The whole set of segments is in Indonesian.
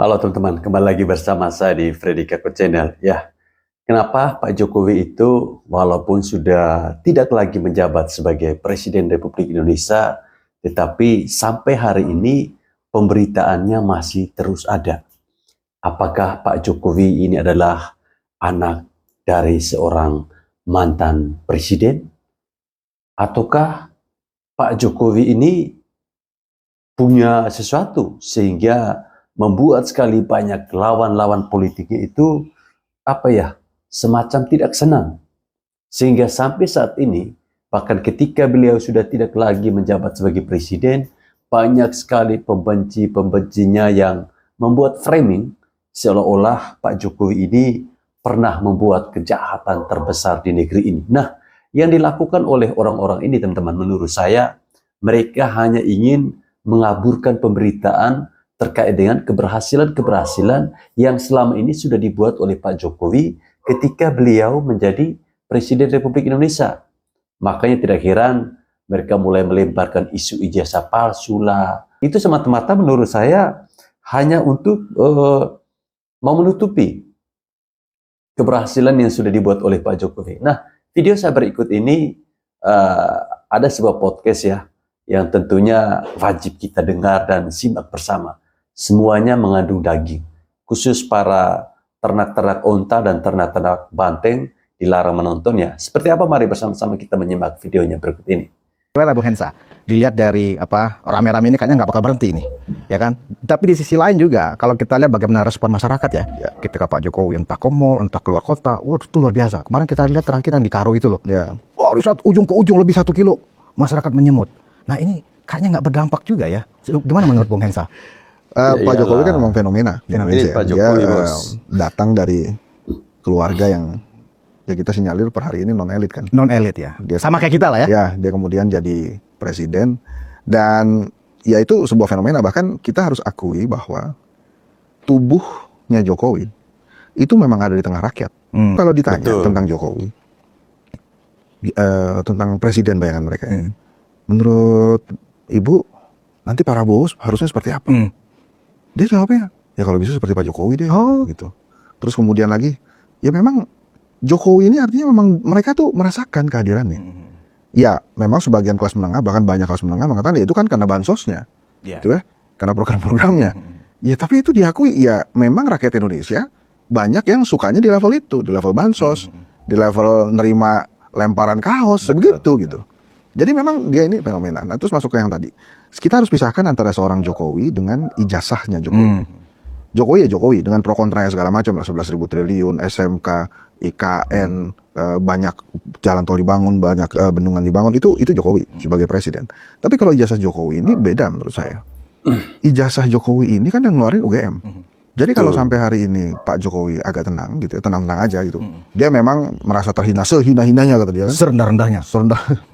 Halo teman-teman, kembali lagi bersama saya di Freddy Kako Channel. Ya, kenapa Pak Jokowi itu walaupun sudah tidak lagi menjabat sebagai Presiden Republik Indonesia, tetapi sampai hari ini pemberitaannya masih terus ada. Apakah Pak Jokowi ini adalah anak dari seorang mantan presiden? Ataukah Pak Jokowi ini punya sesuatu sehingga membuat sekali banyak lawan-lawan politiknya itu semacam tidak senang, sehingga sampai saat ini bahkan ketika beliau sudah tidak lagi menjabat sebagai presiden, banyak sekali pembenci-pembencinya yang membuat framing seolah-olah Pak Jokowi ini pernah membuat kejahatan terbesar di negeri ini. Nah, yang dilakukan oleh orang-orang ini teman-teman, menurut saya mereka hanya ingin mengaburkan pemberitaan terkait dengan keberhasilan-keberhasilan yang selama ini sudah dibuat oleh Pak Jokowi ketika beliau menjadi Presiden Republik Indonesia. Makanya tidak heran mereka mulai melemparkan isu ijazah palsu lah. Itu semata-mata menurut saya hanya untuk mau menutupi keberhasilan yang sudah dibuat oleh Pak Jokowi. Nah, video saya berikut ini ada sebuah podcast ya, yang tentunya wajib kita dengar dan simak bersama. Semuanya mengandung daging, khusus para ternak-ternak onta dan ternak-ternak banteng dilarang menontonnya. Seperti apa? Mari bersama-sama kita menyimak videonya berikut ini. Bu Hensa, dilihat dari rame-rame ini kayaknya nggak bakal berhenti nih, ya kan? Tapi di sisi lain juga, kalau kita lihat bagaimana respon masyarakat ya, ketika Pak Jokowi entah ke mall, entah keluar kota, itu luar biasa. Kemarin kita lihat terakhir yang di Karo itu loh, ujung ke ujung lebih 1 kilo, masyarakat menyemut. Nah ini kayaknya nggak berdampak juga ya. Gimana menurut Bung Hensa? Pak Jokowi kan memang fenomena di Indonesia. Pak Jokowi, dia datang dari keluarga yang ya kita sinyalir per hari ini non elit kan. Non elit ya. Dia sama kayak kita lah ya. Ya, dia kemudian jadi presiden dan ya itu sebuah fenomena. Bahkan kita harus akui bahwa tubuhnya Jokowi itu memang ada di tengah rakyat. Kalau ditanya tentang Jokowi, tentang presiden bayangan mereka, menurut Ibu nanti Pak Prabowo harusnya seperti apa? Dia jawabnya, ya kalau bisa seperti Pak Jokowi deh, gitu. Terus kemudian lagi, ya memang Jokowi ini artinya memang mereka tuh merasakan kehadirannya. Ya, memang sebagian kelas menengah, bahkan banyak kelas menengah mengatakan ya itu kan karena bansosnya, gitu ya, karena program-programnya. Ya, tapi itu diakui, ya memang rakyat Indonesia banyak yang sukanya di level itu, di level bansos, di level nerima lemparan kaos, begitu gitu. Jadi memang dia ini fenomena. Nah, terus masuk ke yang tadi. Kita harus pisahkan antara seorang Jokowi dengan ijazahnya Jokowi. Jokowi ya Jokowi, dengan pro kontra segala macam, 11.000 triliun, SMK, IKN, banyak jalan tol dibangun, banyak bendungan dibangun, itu Jokowi sebagai presiden. Tapi kalau ijazah Jokowi ini beda menurut saya. Ijazah Jokowi ini kan yang ngeluarin UGM. Jadi kalau sampai hari ini Pak Jokowi agak tenang gitu, tenang-tenang aja gitu. Dia memang merasa terhina, sehina-hinanya kata dia kan. Serendah-rendahnya.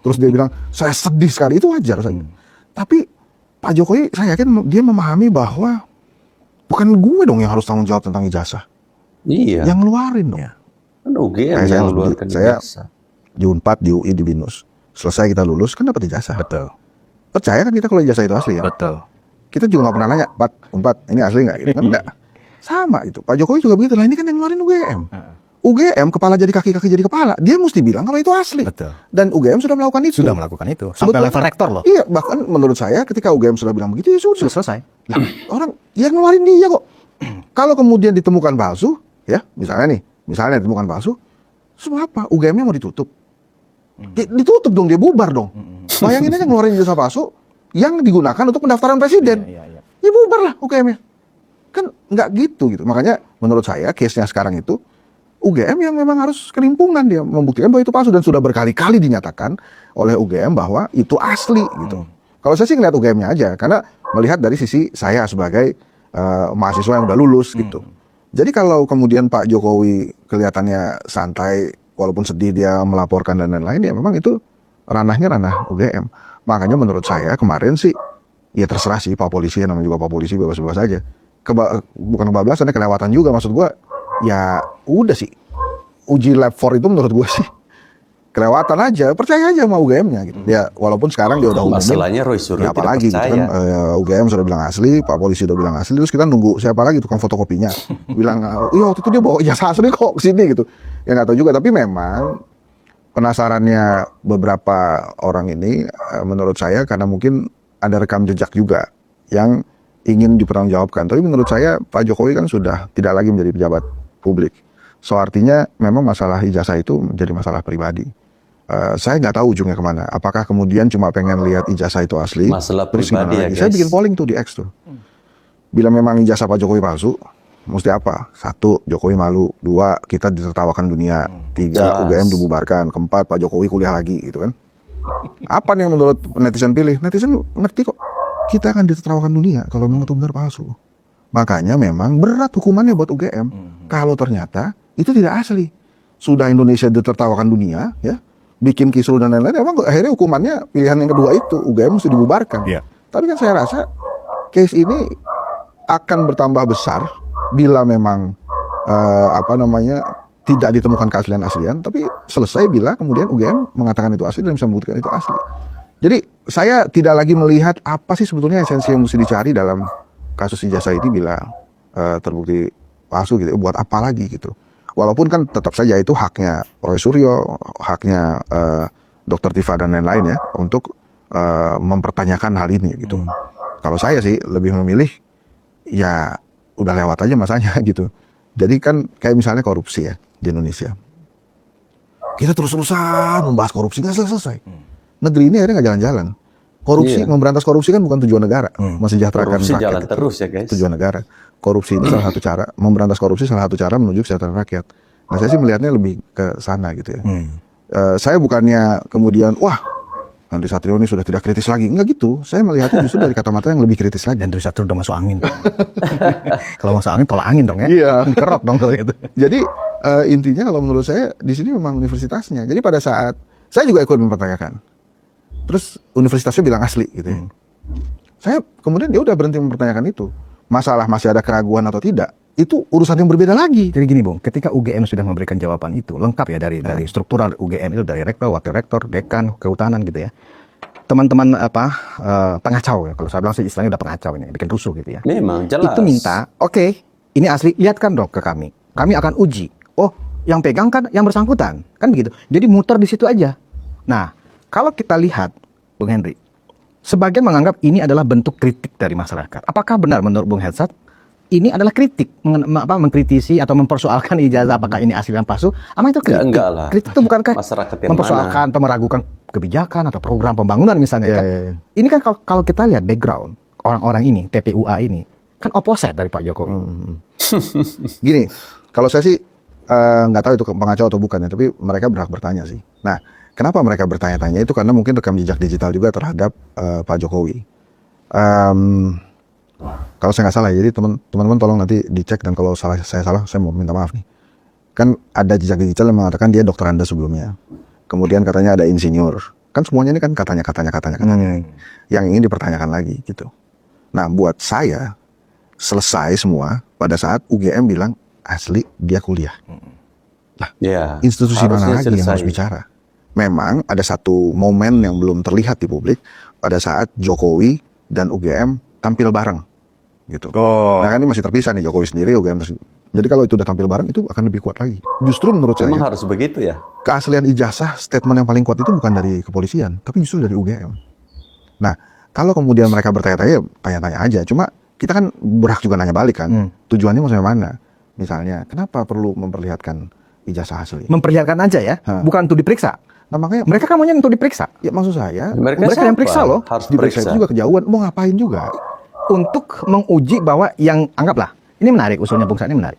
Terus dia bilang, saya sedih sekali, itu wajar saja. Tapi Pak Jokowi, saya yakin dia memahami bahwa bukan gue dong yang harus tanggung jawab tentang ijazah. Iya. Yang ngeluarin dong. Kan UGM yang mengeluarkan ijazah. Di Unpad, di UI, di BINUS. Selesai kita lulus, kan dapat ijazah. Betul. Percaya kan kita kalau ijazah itu asli ya? Betul. Kita juga gak pernah nanya, Unpad, ini asli gak? Gitu kan enggak. Sama itu. Pak Jokowi juga begitu. Nah ini kan yang ngeluarin UGM. UGM, kepala jadi kaki, kaki jadi kepala. Dia mesti bilang kalau itu asli. Betul. Dan UGM sudah melakukan itu. Sudah melakukan itu. Sampai level rektor loh. Iya, bahkan menurut saya ketika UGM sudah bilang begitu, ya sudah selesai. Nah, orang yang ngeluarin dia kok. Kalau kemudian ditemukan palsu, ya misalnya ditemukan palsu, semua apa? UGM-nya mau ditutup. Ya, ditutup dong, dia bubar dong. Bayangin aja ngeluarin ijazah palsu yang digunakan untuk pendaftaran presiden. Ya bubar lah UGM-nya. Kan nggak gitu. Makanya menurut saya case-nya sekarang itu UGM yang memang harus kelimpungan, dia membuktikan bahwa itu palsu dan sudah berkali-kali dinyatakan oleh UGM bahwa itu asli gitu. Kalau saya sih ngeliat UGM-nya aja, karena melihat dari sisi saya sebagai mahasiswa yang udah lulus gitu. Jadi kalau kemudian Pak Jokowi kelihatannya santai, walaupun sedih dia melaporkan dan lain-lain, ya memang itu ranahnya ranah UGM. Makanya menurut saya kemarin sih, ya terserah sih Pak Polisi, namanya juga Pak Polisi, bebas-bebas aja. Bukan kebablasan, kelewatan juga maksud gua. Ya udah sih, uji lab 4 itu menurut gua sih kelewatan aja, percaya aja sama UGM-nya gitu. Ya walaupun sekarang dia udah umumin. Masalahnya Roy Suryo Ya apalagi gitu tidak kan, percaya. UGM sudah bilang asli, Pak Polisi udah bilang asli, terus kita nunggu siapa lagi tukang fotokopinya bilang, iya waktu itu dia bawa ijazah asli kok kesini gitu. Ya nggak tahu juga, tapi memang penasarannya beberapa orang ini, menurut saya karena mungkin ada rekam jejak juga yang ingin dipertanggungjawabkan. Tapi menurut saya Pak Jokowi kan sudah tidak lagi menjadi pejabat publik. So artinya memang masalah ijazah itu menjadi masalah pribadi. Saya nggak tahu ujungnya kemana. Apakah kemudian cuma pengen lihat ijazah itu asli? Masalah Terus gimana pribadi ya, lagi? guys. Saya bikin polling tuh di X tuh. Bila memang ijazah Pak Jokowi palsu, mesti apa? 1, Jokowi malu. 2, kita ditertawakan dunia. 3, Jelas. UGM dibubarkan. 4, Pak Jokowi kuliah lagi gitu kan. Apa nih yang menurut netizen pilih? Netizen ngerti kok. Kita akan ditertawakan dunia kalau memang itu benar palsu. Makanya memang berat hukumannya buat UGM. Kalau ternyata itu tidak asli. Sudah Indonesia ditertawakan dunia, ya, bikin kisruh dan lain-lain, emang akhirnya hukumannya pilihan yang kedua itu, UGM mesti dibubarkan. Iya. Tapi kan saya rasa case ini akan bertambah besar bila memang tidak ditemukan keaslian-aslian, tapi selesai bila kemudian UGM mengatakan itu asli dan bisa membuktikan itu asli. Jadi saya tidak lagi melihat apa sih sebetulnya esensi yang mesti dicari dalam kasus ijazah ini bila terbukti palsu gitu, buat apa lagi gitu. Walaupun kan tetap saja itu haknya Roy Suryo, haknya Dr. Tifa dan lain-lain ya untuk mempertanyakan hal ini gitu. Kalau saya sih lebih memilih ya udah lewat aja masanya gitu. Jadi kan kayak misalnya korupsi ya di Indonesia. Kita terus-terusan membahas korupsi nggak selesai. Negeri ini akhirnya nggak jalan-jalan. Korupsi, Iya. memberantas korupsi kan bukan tujuan negara, mensejahterakan Korupsi rakyat. jalan itu terus ya, guys. tujuan negara. Korupsi ini salah satu cara, memberantas korupsi salah satu cara menuju kesejahteraan rakyat. Nah saya sih melihatnya lebih ke sana gitu ya. Saya bukannya kemudian wah Andri Satrio ini sudah tidak kritis lagi, enggak gitu. Saya melihatnya justru dari kacamata yang lebih kritis lagi. Dan Trisatrio udah masuk angin. Kalau masuk angin, tolak angin dong ya. Iya. Dikerok dong kalau gitu. Jadi intinya kalau menurut saya di sini memang universitasnya. Jadi pada saat saya juga ikut mempertanyakan, terus universitasnya bilang asli gitu ya. Saya kemudian dia udah berhenti mempertanyakan itu. Masalah masih ada keraguan atau tidak, itu urusan yang berbeda lagi. Jadi gini Bung, ketika UGM sudah memberikan jawaban itu, lengkap ya dari struktural UGM itu, dari rektor, wakil rektor, dekan, kehutanan gitu ya. Teman-teman pengacau ya, kalau saya bilang sih istilahnya udah pengacau ini, bikin rusuh gitu ya. Memang jelas. Itu minta, oke, ini asli, lihatkan dong ke kami. Kami akan uji. Oh, yang pegang kan yang bersangkutan, kan begitu. Jadi muter di situ aja. Nah, kalau kita lihat, Bung Henry, sebagian menganggap ini adalah bentuk kritik dari masyarakat. Apakah benar menurut Bung Hensat ini adalah kritik, mengkritisi atau mempersoalkan ijazah apakah ini asli dan palsu? Ama itu kritik. Ya, enggak lah. Kritik itu bukankah Masyarakat yang mempersoalkan atau meragukan kebijakan atau program pembangunan misalnya Ya, kan? ya, ya. Ini kan kalau kita lihat background orang-orang ini, TPUA ini, kan opposite dari Pak Jokowi. Gini, kalau saya sih nggak tahu itu pengacau atau bukan ya, tapi mereka berhak bertanya sih. Nah, kenapa mereka bertanya-tanya itu karena mungkin rekam jejak digital juga terhadap Pak Jokowi. Kalau saya nggak salah, jadi teman-teman tolong nanti dicek, dan kalau saya salah, saya mau minta maaf nih. Kan ada jejak digital yang mengatakan dia dokteranda sebelumnya. Kemudian katanya ada insinyur. Kan semuanya ini kan katanya. Yang ingin dipertanyakan lagi gitu. Nah, buat saya selesai semua pada saat UGM bilang asli dia kuliah. Ya, Institusi harusnya mana lagi yang selesai. harus bicara? Memang ada satu momen yang belum terlihat di publik pada saat Jokowi dan UGM tampil bareng gitu. Oh. Nah kan ini masih terpisah nih, Jokowi sendiri, UGM sendiri. Jadi kalau itu udah tampil bareng itu akan lebih kuat lagi. Justru menurut Memang saya harus begitu ya. keaslian ijazah statement yang paling kuat itu bukan dari kepolisian, tapi justru dari UGM. Nah, kalau kemudian mereka bertanya-tanya, tanya-tanya aja. Cuma kita kan berhak juga nanya balik kan. Tujuannya mau sampai mana? Misalnya, kenapa perlu memperlihatkan ijazah asli? Memperlihatkan aja ya, bukan untuk diperiksa. Nah makanya Mereka kan maunya untuk diperiksa. ya maksud saya Mereka yang siapa? periksa loh. Harus diperiksa periksa. itu juga kejauhan. Mau ngapain juga? Untuk menguji bahwa yang anggaplah ini menarik, usulnya Bung Sa ini menarik.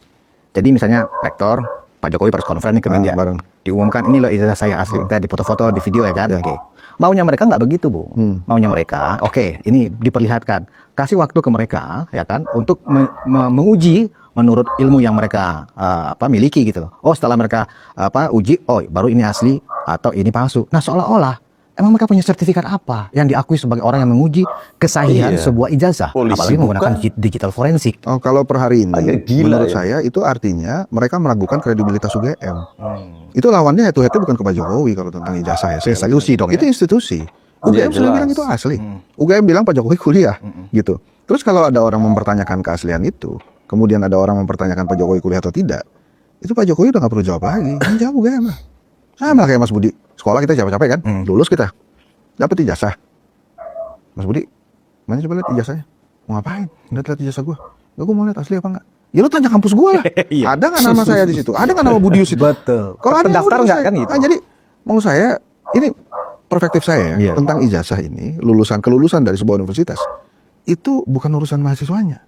Jadi misalnya rektor Pak Jokowi press conference nih ke media, bareng. diumumkan ini loh ijazah saya asli, kita di foto-foto, di video ya kan. Oke. Maunya mereka nggak begitu Bu. Maunya mereka, oke, ini diperlihatkan, kasih waktu ke mereka ya kan untuk menguji menurut ilmu yang mereka miliki gitu loh. Oh setelah mereka uji, oh baru ini asli atau ini palsu. Nah seolah-olah Emang mereka punya sertifikat apa yang diakui sebagai orang yang menguji kesahihan Iya. sebuah ijazah? Polisi Apalagi menggunakan bukan. digital forensik. Oh, kalau per hari ini, Agak gila menurut ya. saya itu artinya mereka meragukan kredibilitas UGM. Itu lawannya head-to-headnya bukan ke Pak Jokowi kalau tentang ijazah ya. Institusi dong ya? Itu institusi. UGM sudah jelas. bilang itu asli. UGM bilang Pak Jokowi kuliah, gitu. Terus kalau ada orang mempertanyakan keaslian itu, kemudian ada orang mempertanyakan Pak Jokowi kuliah atau tidak, itu Pak Jokowi udah nggak perlu jawab lagi. Yang jawab UGM lah. Sama kayak Mas Budi. Sekolah kita capek-capek kan, lulus kita, dapat ijazah. Mas Budi, mana coba lihat ijazahnya? Mau ngapain? Lihat ijazah gue. Gue mau lihat asli apa enggak? Ya lu tanya kampus gue lah. Iya. Ada nggak nama saya di situ? Ada nggak nama Budius itu? Betul. Kalau ada Pendaftar udah nggak saya. kan gitu? Jadi mau saya ini perspektif saya Iya. tentang ijazah ini, kelulusan dari sebuah universitas itu bukan urusan mahasiswanya.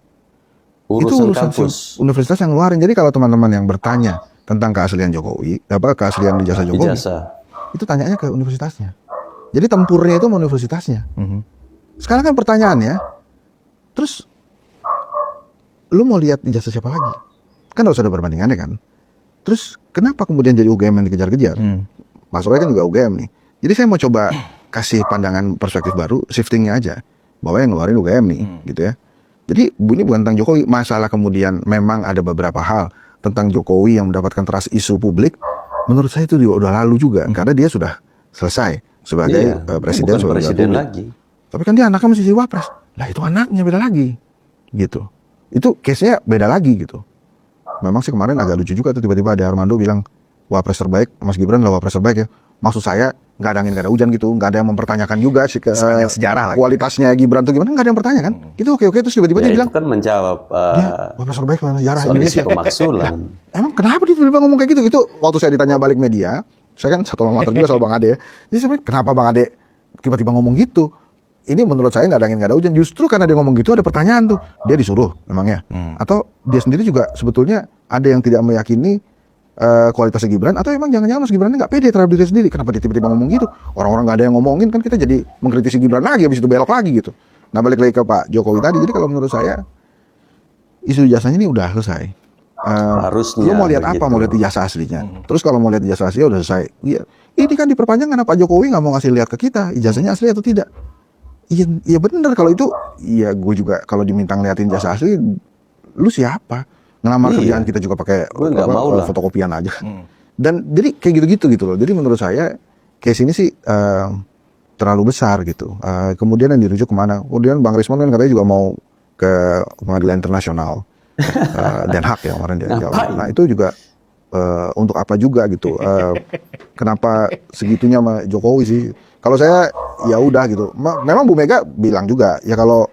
Itu urusan kampus. universitas yang ngeluarin. Jadi kalau teman-teman yang bertanya tentang keaslian Jokowi, keaslian ijazah Jokowi, itu tanyanya ke universitasnya. Jadi tempurnya itu sama universitasnya. Sekarang kan pertanyaannya, terus lu mau lihat ijazah siapa lagi? Kan harus ada perbandingannya kan. Terus kenapa kemudian jadi UGM yang dikejar-kejar? Mas Roy kan juga UGM nih. Jadi saya mau coba kasih pandangan perspektif baru, shiftingnya aja. Bahwa yang ngeluarin UGM nih, gitu ya. Jadi ini bukan tentang Jokowi. Masalah kemudian memang ada beberapa hal tentang Jokowi yang mendapatkan trust isu publik. Menurut saya itu juga udah lalu juga. Karena dia sudah selesai sebagai presiden. Bukan presiden lagi. Tapi kan dia anaknya masih jadi wapres. Lah itu anaknya beda lagi. Gitu. Itu case-nya beda lagi gitu. Memang sih kemarin agak lucu juga tuh tiba-tiba ada Armando bilang wapres terbaik, Mas Gibran lah wapres terbaik ya. Maksud saya nggak ada angin nggak ada hujan gitu, nggak ada yang mempertanyakan juga sih sejarah kualitasnya Gibran tuh gimana, nggak ada yang pertanyakan. Itu oke terus tiba-tiba Ya, dia itu bilang kan menjawab dia wapres terbaik lah sejarah soal Indonesia. isu pemaksulan. Emang kenapa dia tiba-tiba ngomong kayak gitu? Itu waktu saya ditanya balik media, saya kan satu alma mater juga sama Bang Ade ya. Jadi saya bilang, kenapa Bang Ade tiba-tiba ngomong gitu? Ini menurut saya nggak ada angin nggak ada hujan. Justru karena dia ngomong gitu ada pertanyaan tuh. Dia disuruh memangnya. Atau dia sendiri juga sebetulnya ada yang tidak meyakini kualitasnya Gibran. Atau emang jangan-jangan Mas Gibran nggak pede terhadap diri sendiri. Kenapa dia tiba-tiba ngomong gitu? Orang-orang nggak ada yang ngomongin kan kita jadi mengkritisi Gibran lagi. Habis itu belok lagi gitu. Nah balik lagi ke Pak Jokowi tadi. Jadi kalau menurut saya isu ijazahnya ini udah selesai. Harusnya Lu mau lihat apa? begitu. Mau lihat ijazah aslinya. Terus kalau mau lihat ijazah aslinya udah selesai. Iya. Ini kan diperpanjang karena Pak Jokowi nggak mau ngasih lihat ke kita ijazahnya asli atau tidak. Iya, iya benar kalau itu. Iya, gue juga kalau diminta ngeliatin ijazah asli, lu siapa? Ngelamar Iya. kerjaan kita juga pakai Gue nggak mau lah. fotokopian aja. Dan jadi kayak gitu-gitu gitu loh. Jadi menurut saya case ini sih terlalu besar gitu. Kemudian yang dirujuk kemana? Kemudian Bang Rismon kan katanya juga mau ke pengadilan internasional Den Haag ya kemarin dia jawab. Ngapain? Nah itu juga untuk apa juga gitu? Kenapa segitunya sama Jokowi sih? Kalau saya ya udah gitu. Memang Bu Mega bilang juga ya kalau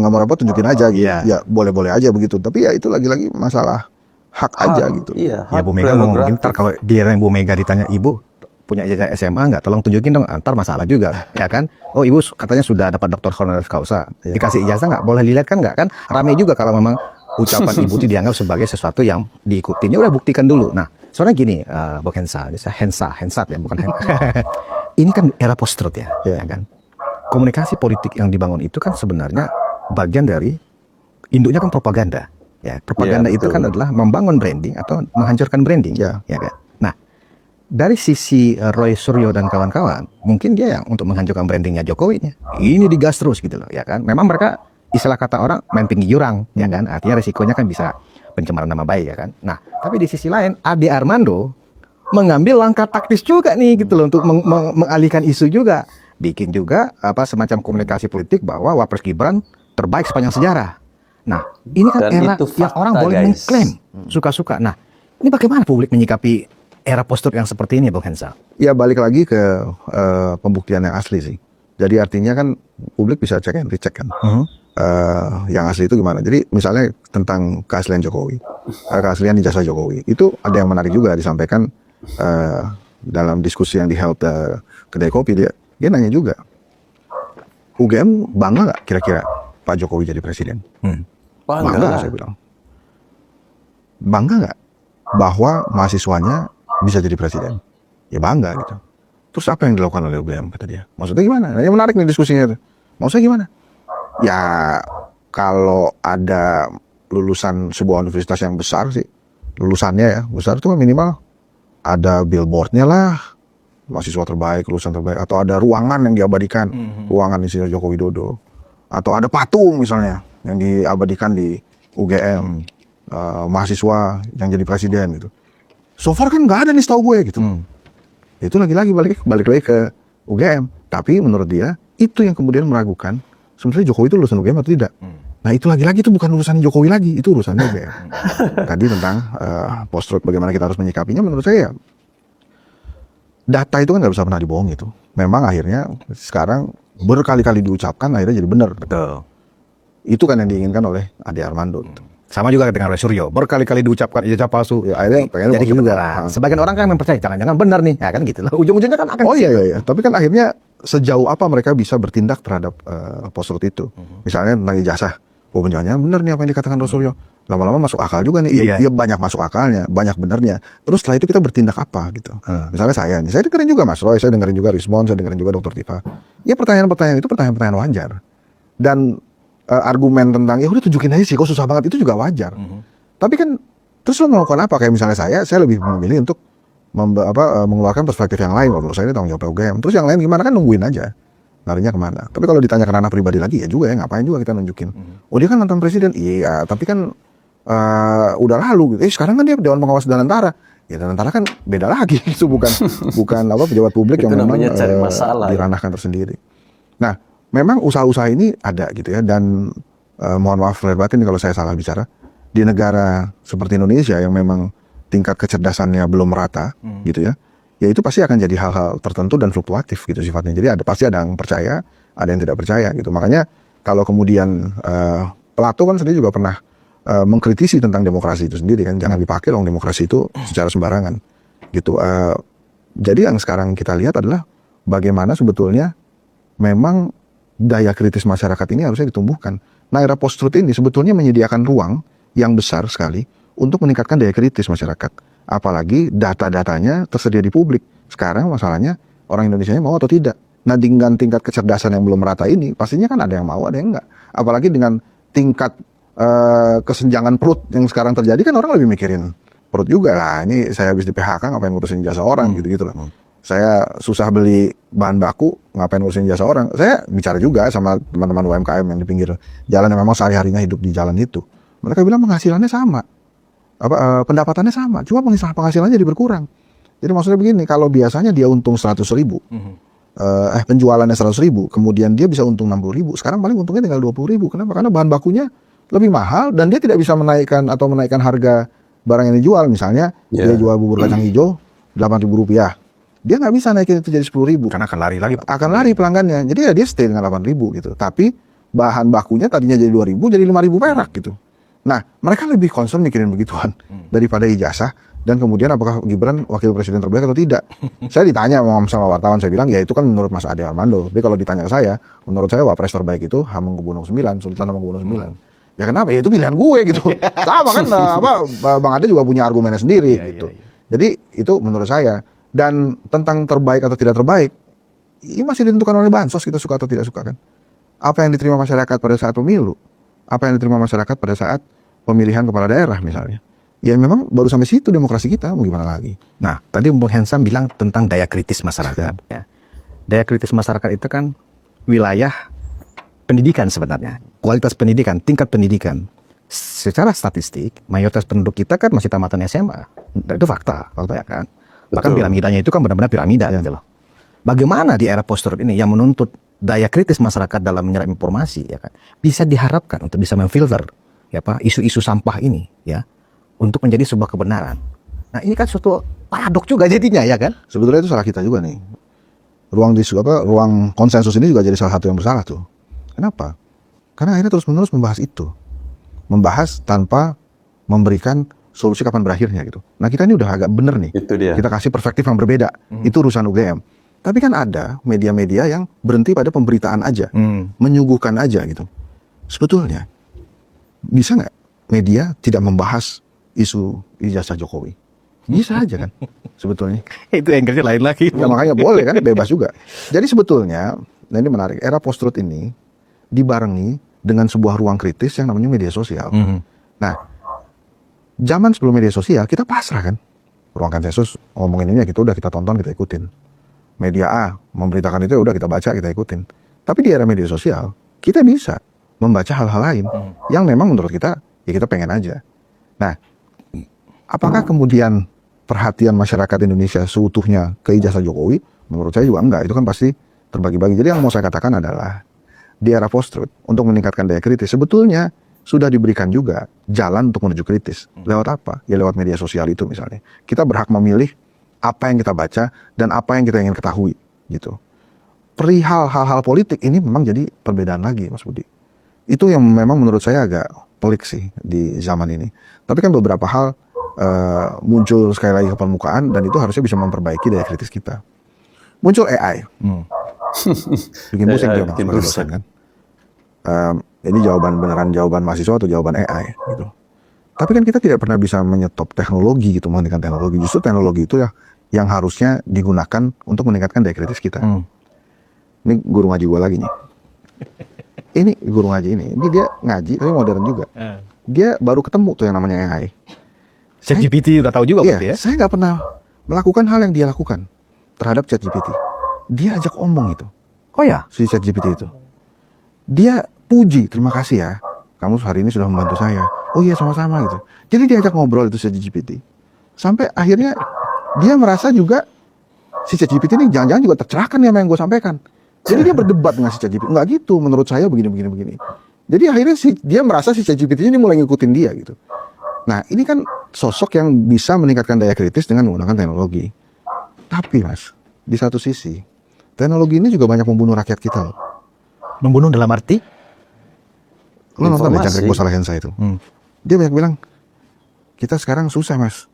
nggak mau repot tunjukin aja gitu. Iya. Ya boleh-boleh aja begitu. Tapi ya itu lagi-lagi masalah hak aja gitu. Iya, Ya hak Bu Mega ngomong prerogatif. ntar kalau dia yang Bu Mega ditanya ibu punya ijazah SMA nggak, tolong tunjukin dong, ntar masalah juga, ya kan? Oh ibu katanya sudah dapat doktor honoris causa, dikasih ijazah nggak, boleh dilihat kan nggak kan? Rame juga kalau memang ucapan ibu itu dianggap sebagai sesuatu yang diikuti. Ya udah buktikan dulu. Nah, soalnya gini, Bu Hensat ya, bukan ini kan era post-truth ya, ya kan? Komunikasi politik yang dibangun itu kan sebenarnya bagian dari induknya kan propaganda. Ya, propaganda Ya, itu betul. kan adalah membangun branding atau menghancurkan branding, Ya. ya kan? Nah, dari sisi Roy Suryo dan kawan-kawan, mungkin dia yang untuk menghancurkan brandingnya Jokowi, ini digas terus gitu loh, ya kan? Memang mereka istilah kata orang main tinggi jurang, ya kan? Artinya resikonya kan bisa pencemaran nama baik, ya kan? Nah, tapi di sisi lain, Ade Armando mengambil langkah taktis juga nih gitu loh untuk mengalihkan isu juga, bikin juga apa semacam komunikasi politik bahwa Wapres Gibran terbaik sepanjang sejarah. Nah, ini kan Dan era itu yang fakta, orang boleh guys. mengklaim suka-suka. Nah, ini bagaimana publik menyikapi era post-truth yang seperti ini, Bung Hensat? Ya balik lagi ke pembuktian yang asli sih. Jadi artinya kan publik bisa cek and recheck kan. Yang asli itu gimana? Jadi misalnya tentang keaslian Jokowi, keaslian ijazah Jokowi, itu ada yang menarik juga disampaikan dalam diskusi yang di held kedai kopi dia nanya juga, UGM bangga nggak kira-kira Pak Jokowi jadi presiden? Bangga nggak, saya bilang. Bangga nggak bahwa mahasiswanya bisa jadi presiden? Ya bangga gitu. Terus apa yang dilakukan oleh UGM kata dia? Maksudnya gimana? Nah, yang menarik nih diskusinya. Maksudnya gimana? Ya kalau ada lulusan sebuah universitas yang besar sih, lulusannya ya besar itu kan minimal ada billboardnya lah, mahasiswa terbaik, lulusan terbaik, atau ada ruangan yang diabadikan, ruangan Insinyur Joko Widodo, atau ada patung misalnya yang diabadikan di UGM, mahasiswa yang jadi presiden gitu. So far kan nggak ada nih setahu gue gitu. Itu lagi-lagi balik lagi ke UGM. Tapi menurut dia itu yang kemudian meragukan sebenarnya Jokowi itu lulusan UGM atau tidak. Nah itu lagi-lagi itu bukan urusan Jokowi lagi, itu urusannya UGM. Tadi tentang post-truth bagaimana kita harus menyikapinya, menurut saya ya, data itu kan nggak bisa pernah dibohong itu. Memang akhirnya sekarang berkali-kali diucapkan akhirnya jadi benar. Betul. Itu kan yang diinginkan oleh Ade Armando. Sama juga dengan oleh Suryo, berkali-kali diucapkan ijazah palsu. Ya, akhirnya pengen jadi palsu juga. kebenaran. Sebagian orang kan mempercayai, jangan-jangan benar nih, ya kan gitu loh. Ujung-ujungnya kan akan. Oh iya. Tapi kan akhirnya sejauh apa mereka bisa bertindak terhadap post-truth itu? Misalnya tentang ijazah. Oh jangan benar nih apa yang dikatakan Suryo. Lama-lama masuk akal juga nih. Iya, banyak masuk akalnya, banyak benernya. Terus setelah itu kita bertindak apa gitu? Misalnya saya dengerin juga Mas Roy, saya dengerin juga Rismon, saya dengerin juga Dr. Tifa. Ya pertanyaan-pertanyaan itu pertanyaan-pertanyaan wajar. Dan argumen tentang ya udah tunjukin aja sih, kok susah banget, itu juga wajar. Tapi kan terus lo melakukan apa? Kayak misalnya saya lebih memilih untuk mengeluarkan perspektif yang lain. Kalau saya ini tanggung jawab UGM. Terus yang lain gimana, kan nungguin aja larinya kemana. Tapi kalau ditanya ke ranah pribadi lagi ya juga ya, ngapain juga kita nunjukin. Oh dia kan mantan presiden, iya tapi kan udah lalu gitu. Sekarang kan dia Dewan Pengawas dan Tentara. Ya dan Tentara kan beda lagi. Itu bukan pejabat publik yang memang diranahkan tersendiri. Nah memang usaha-usaha ini ada gitu ya. Dan mohon maaf lahir batin kalau saya salah bicara. Di negara seperti Indonesia yang memang tingkat kecerdasannya belum merata gitu ya, ya itu pasti akan jadi hal-hal tertentu dan fluktuatif gitu sifatnya. Jadi pasti ada yang percaya, ada yang tidak percaya gitu. Makanya kalau kemudian Plato kan sendiri juga pernah mengkritisi tentang demokrasi itu sendiri kan, jangan dipakai dong demokrasi itu secara sembarangan gitu. Jadi yang sekarang kita lihat adalah bagaimana sebetulnya memang daya kritis masyarakat ini harusnya ditumbuhkan. Nah era post-truth ini sebetulnya menyediakan ruang yang besar sekali untuk meningkatkan daya kritis masyarakat. Apalagi data-datanya tersedia di publik. Sekarang masalahnya orang Indonesia mau atau tidak. Nah dengan tingkat kecerdasan yang belum merata ini, pastinya kan ada yang mau, ada yang enggak. Apalagi dengan tingkat kesenjangan perut yang sekarang terjadi, kan orang lebih mikirin perut juga lah. Ini saya habis di PHK, ngapain ngurusin jasa orang gitu-gitu lah. Saya susah beli bahan baku, ngapain ngurusin jasa orang. Saya bicara juga sama teman-teman UMKM yang di pinggir jalan yang memang sehari-harinya hidup di jalan itu. Mereka bilang penghasilannya sama, pendapatannya sama, cuma penghasilannya jadi berkurang. Jadi maksudnya begini, kalau biasanya dia untung 100.000, penjualannya 100.000, kemudian dia bisa untung 60.000, sekarang paling untungnya tinggal 20.000. Kenapa? Karena bahan bakunya lebih mahal dan dia tidak bisa menaikkan harga barang yang dijual. Misalnya dia jual bubur kacang hijau 8.000 rupiah, dia nggak bisa naikin itu jadi 10.000 karena akan lari pelanggannya. Jadi ya dia stay dengan 8.000 gitu. Tapi bahan bakunya tadinya jadi 2.000 jadi 5.000 perak gitu. Nah, mereka lebih concern mikirin begituan daripada ijazah dan kemudian apakah Gibran wakil presiden terbaik atau tidak. Saya ditanya sama wartawan, saya bilang ya itu kan menurut Mas Ade Armando. Tapi kalau ditanya ke saya, menurut saya wapres terbaik itu Hamengkubuwono IX, Sultan Hamengkubuwono IX. Ya kenapa? Ya itu pilihan gue gitu. Sama kan Bang Ade juga punya argumennya sendiri gitu. Jadi itu menurut saya. Dan tentang terbaik atau tidak terbaik, ini masih ditentukan oleh bansos, kita suka atau tidak suka kan. Apa yang diterima masyarakat pada saat pemilu, apa yang diterima masyarakat pada saat pemilihan kepala daerah misalnya. Ya memang baru sampai situ demokrasi kita, mau gimana lagi. Nah, tadi Bung Hensam bilang tentang daya kritis masyarakat. Ya. Daya kritis masyarakat itu kan wilayah pendidikan sebenarnya. Kualitas pendidikan, tingkat pendidikan. Secara statistik, mayoritas penduduk kita kan masih tamatan SMA. Itu fakta ya kan. Bahkan piramidanya itu kan benar-benar piramida gitu loh. Bagaimana di era post-truth ini yang menuntut daya kritis masyarakat dalam menyerap informasi ya kan bisa diharapkan untuk bisa memfilter ya Pak isu-isu sampah ini ya untuk menjadi sebuah kebenaran. Nah ini kan suatu paradok juga jadinya ya kan. Sebetulnya itu salah kita juga nih. Ruang konsensus ini juga jadi salah satu yang bersalah tuh. Kenapa? Karena akhirnya terus-menerus membahas itu. Membahas tanpa memberikan solusi kapan berakhirnya gitu. Nah kita ini udah agak bener nih. Itu dia. Kita kasih perspektif yang berbeda. Itu urusan UGM. Tapi kan ada media-media yang berhenti pada pemberitaan aja, menyuguhkan aja gitu. Sebetulnya bisa nggak media tidak membahas isu ijazah Jokowi? Bisa aja kan, sebetulnya. Itu angle-nya lain lagi. Ya makanya boleh kan, bebas juga. Jadi sebetulnya, nah ini menarik, era post-truth ini dibarengi dengan sebuah ruang kritis yang namanya media sosial. Nah, zaman sebelum media sosial kita pasrah kan, ruang konsensus ngomongin ini ya kita udah kita tonton, kita ikutin. media A memberitakan itu, ya udah kita baca, kita ikutin. Tapi di era media sosial, kita bisa membaca hal-hal lain yang memang menurut kita, ya kita pengen aja. Nah, apakah kemudian perhatian masyarakat Indonesia seutuhnya ke ijazah Jokowi? Menurut saya juga enggak, itu kan pasti terbagi-bagi. Jadi yang mau saya katakan adalah, di era post-truth, untuk meningkatkan daya kritis, sebetulnya sudah diberikan juga jalan untuk menuju kritis. Lewat apa? Ya lewat media sosial itu misalnya. Kita berhak memilih apa yang kita baca dan apa yang kita ingin ketahui, gitu. Perihal hal-hal politik ini memang jadi perbedaan lagi, Mas Budi. Itu yang memang menurut saya agak pelik sih di zaman ini. Tapi kan beberapa hal muncul sekali lagi ke permukaan, dan itu harusnya bisa memperbaiki daya kritis kita. Muncul AI. Bikin pusing dia, bikin sebagai pusing. dosen kan. Ini jawaban beneran jawaban mahasiswa atau jawaban AI gitu. Tapi kan kita tidak pernah bisa menyetop teknologi gitu, meningkatkan teknologi. Justru teknologi itu ya yang harusnya digunakan untuk meningkatkan daya kritis kita. Ini guru ngaji gue lagi nih. Ini guru ngaji ini dia ngaji tapi modern juga. Dia baru ketemu tuh yang namanya AI. ChatGPT udah tahu juga Iya, berarti ya. saya nggak pernah melakukan hal yang dia lakukan terhadap ChatGPT. Dia ajak omong itu, Oh ya. si ChatGPT itu. Dia puji, terima kasih ya, kamu hari ini sudah membantu saya. Oh iya, sama-sama gitu. Jadi dia ajak ngobrol itu ChatGPT. Sampai akhirnya dia merasa juga si ChatGPT ini jangan-jangan juga tercerahkan ya sama yang gue sampaikan. Jadi dia berdebat dengan si ChatGPT. Enggak gitu, menurut saya begini. Jadi akhirnya dia merasa si ChatGPT ini mulai ngikutin dia gitu. Nah, ini kan sosok yang bisa meningkatkan daya kritis dengan menggunakan teknologi. Tapi Mas, di satu sisi, teknologi ini juga banyak membunuh rakyat kita loh. Membunuh dalam arti? Lo nonton deh Informasi. Jangkrik Bosalahensa itu. Dia banyak bilang, kita sekarang susah Mas.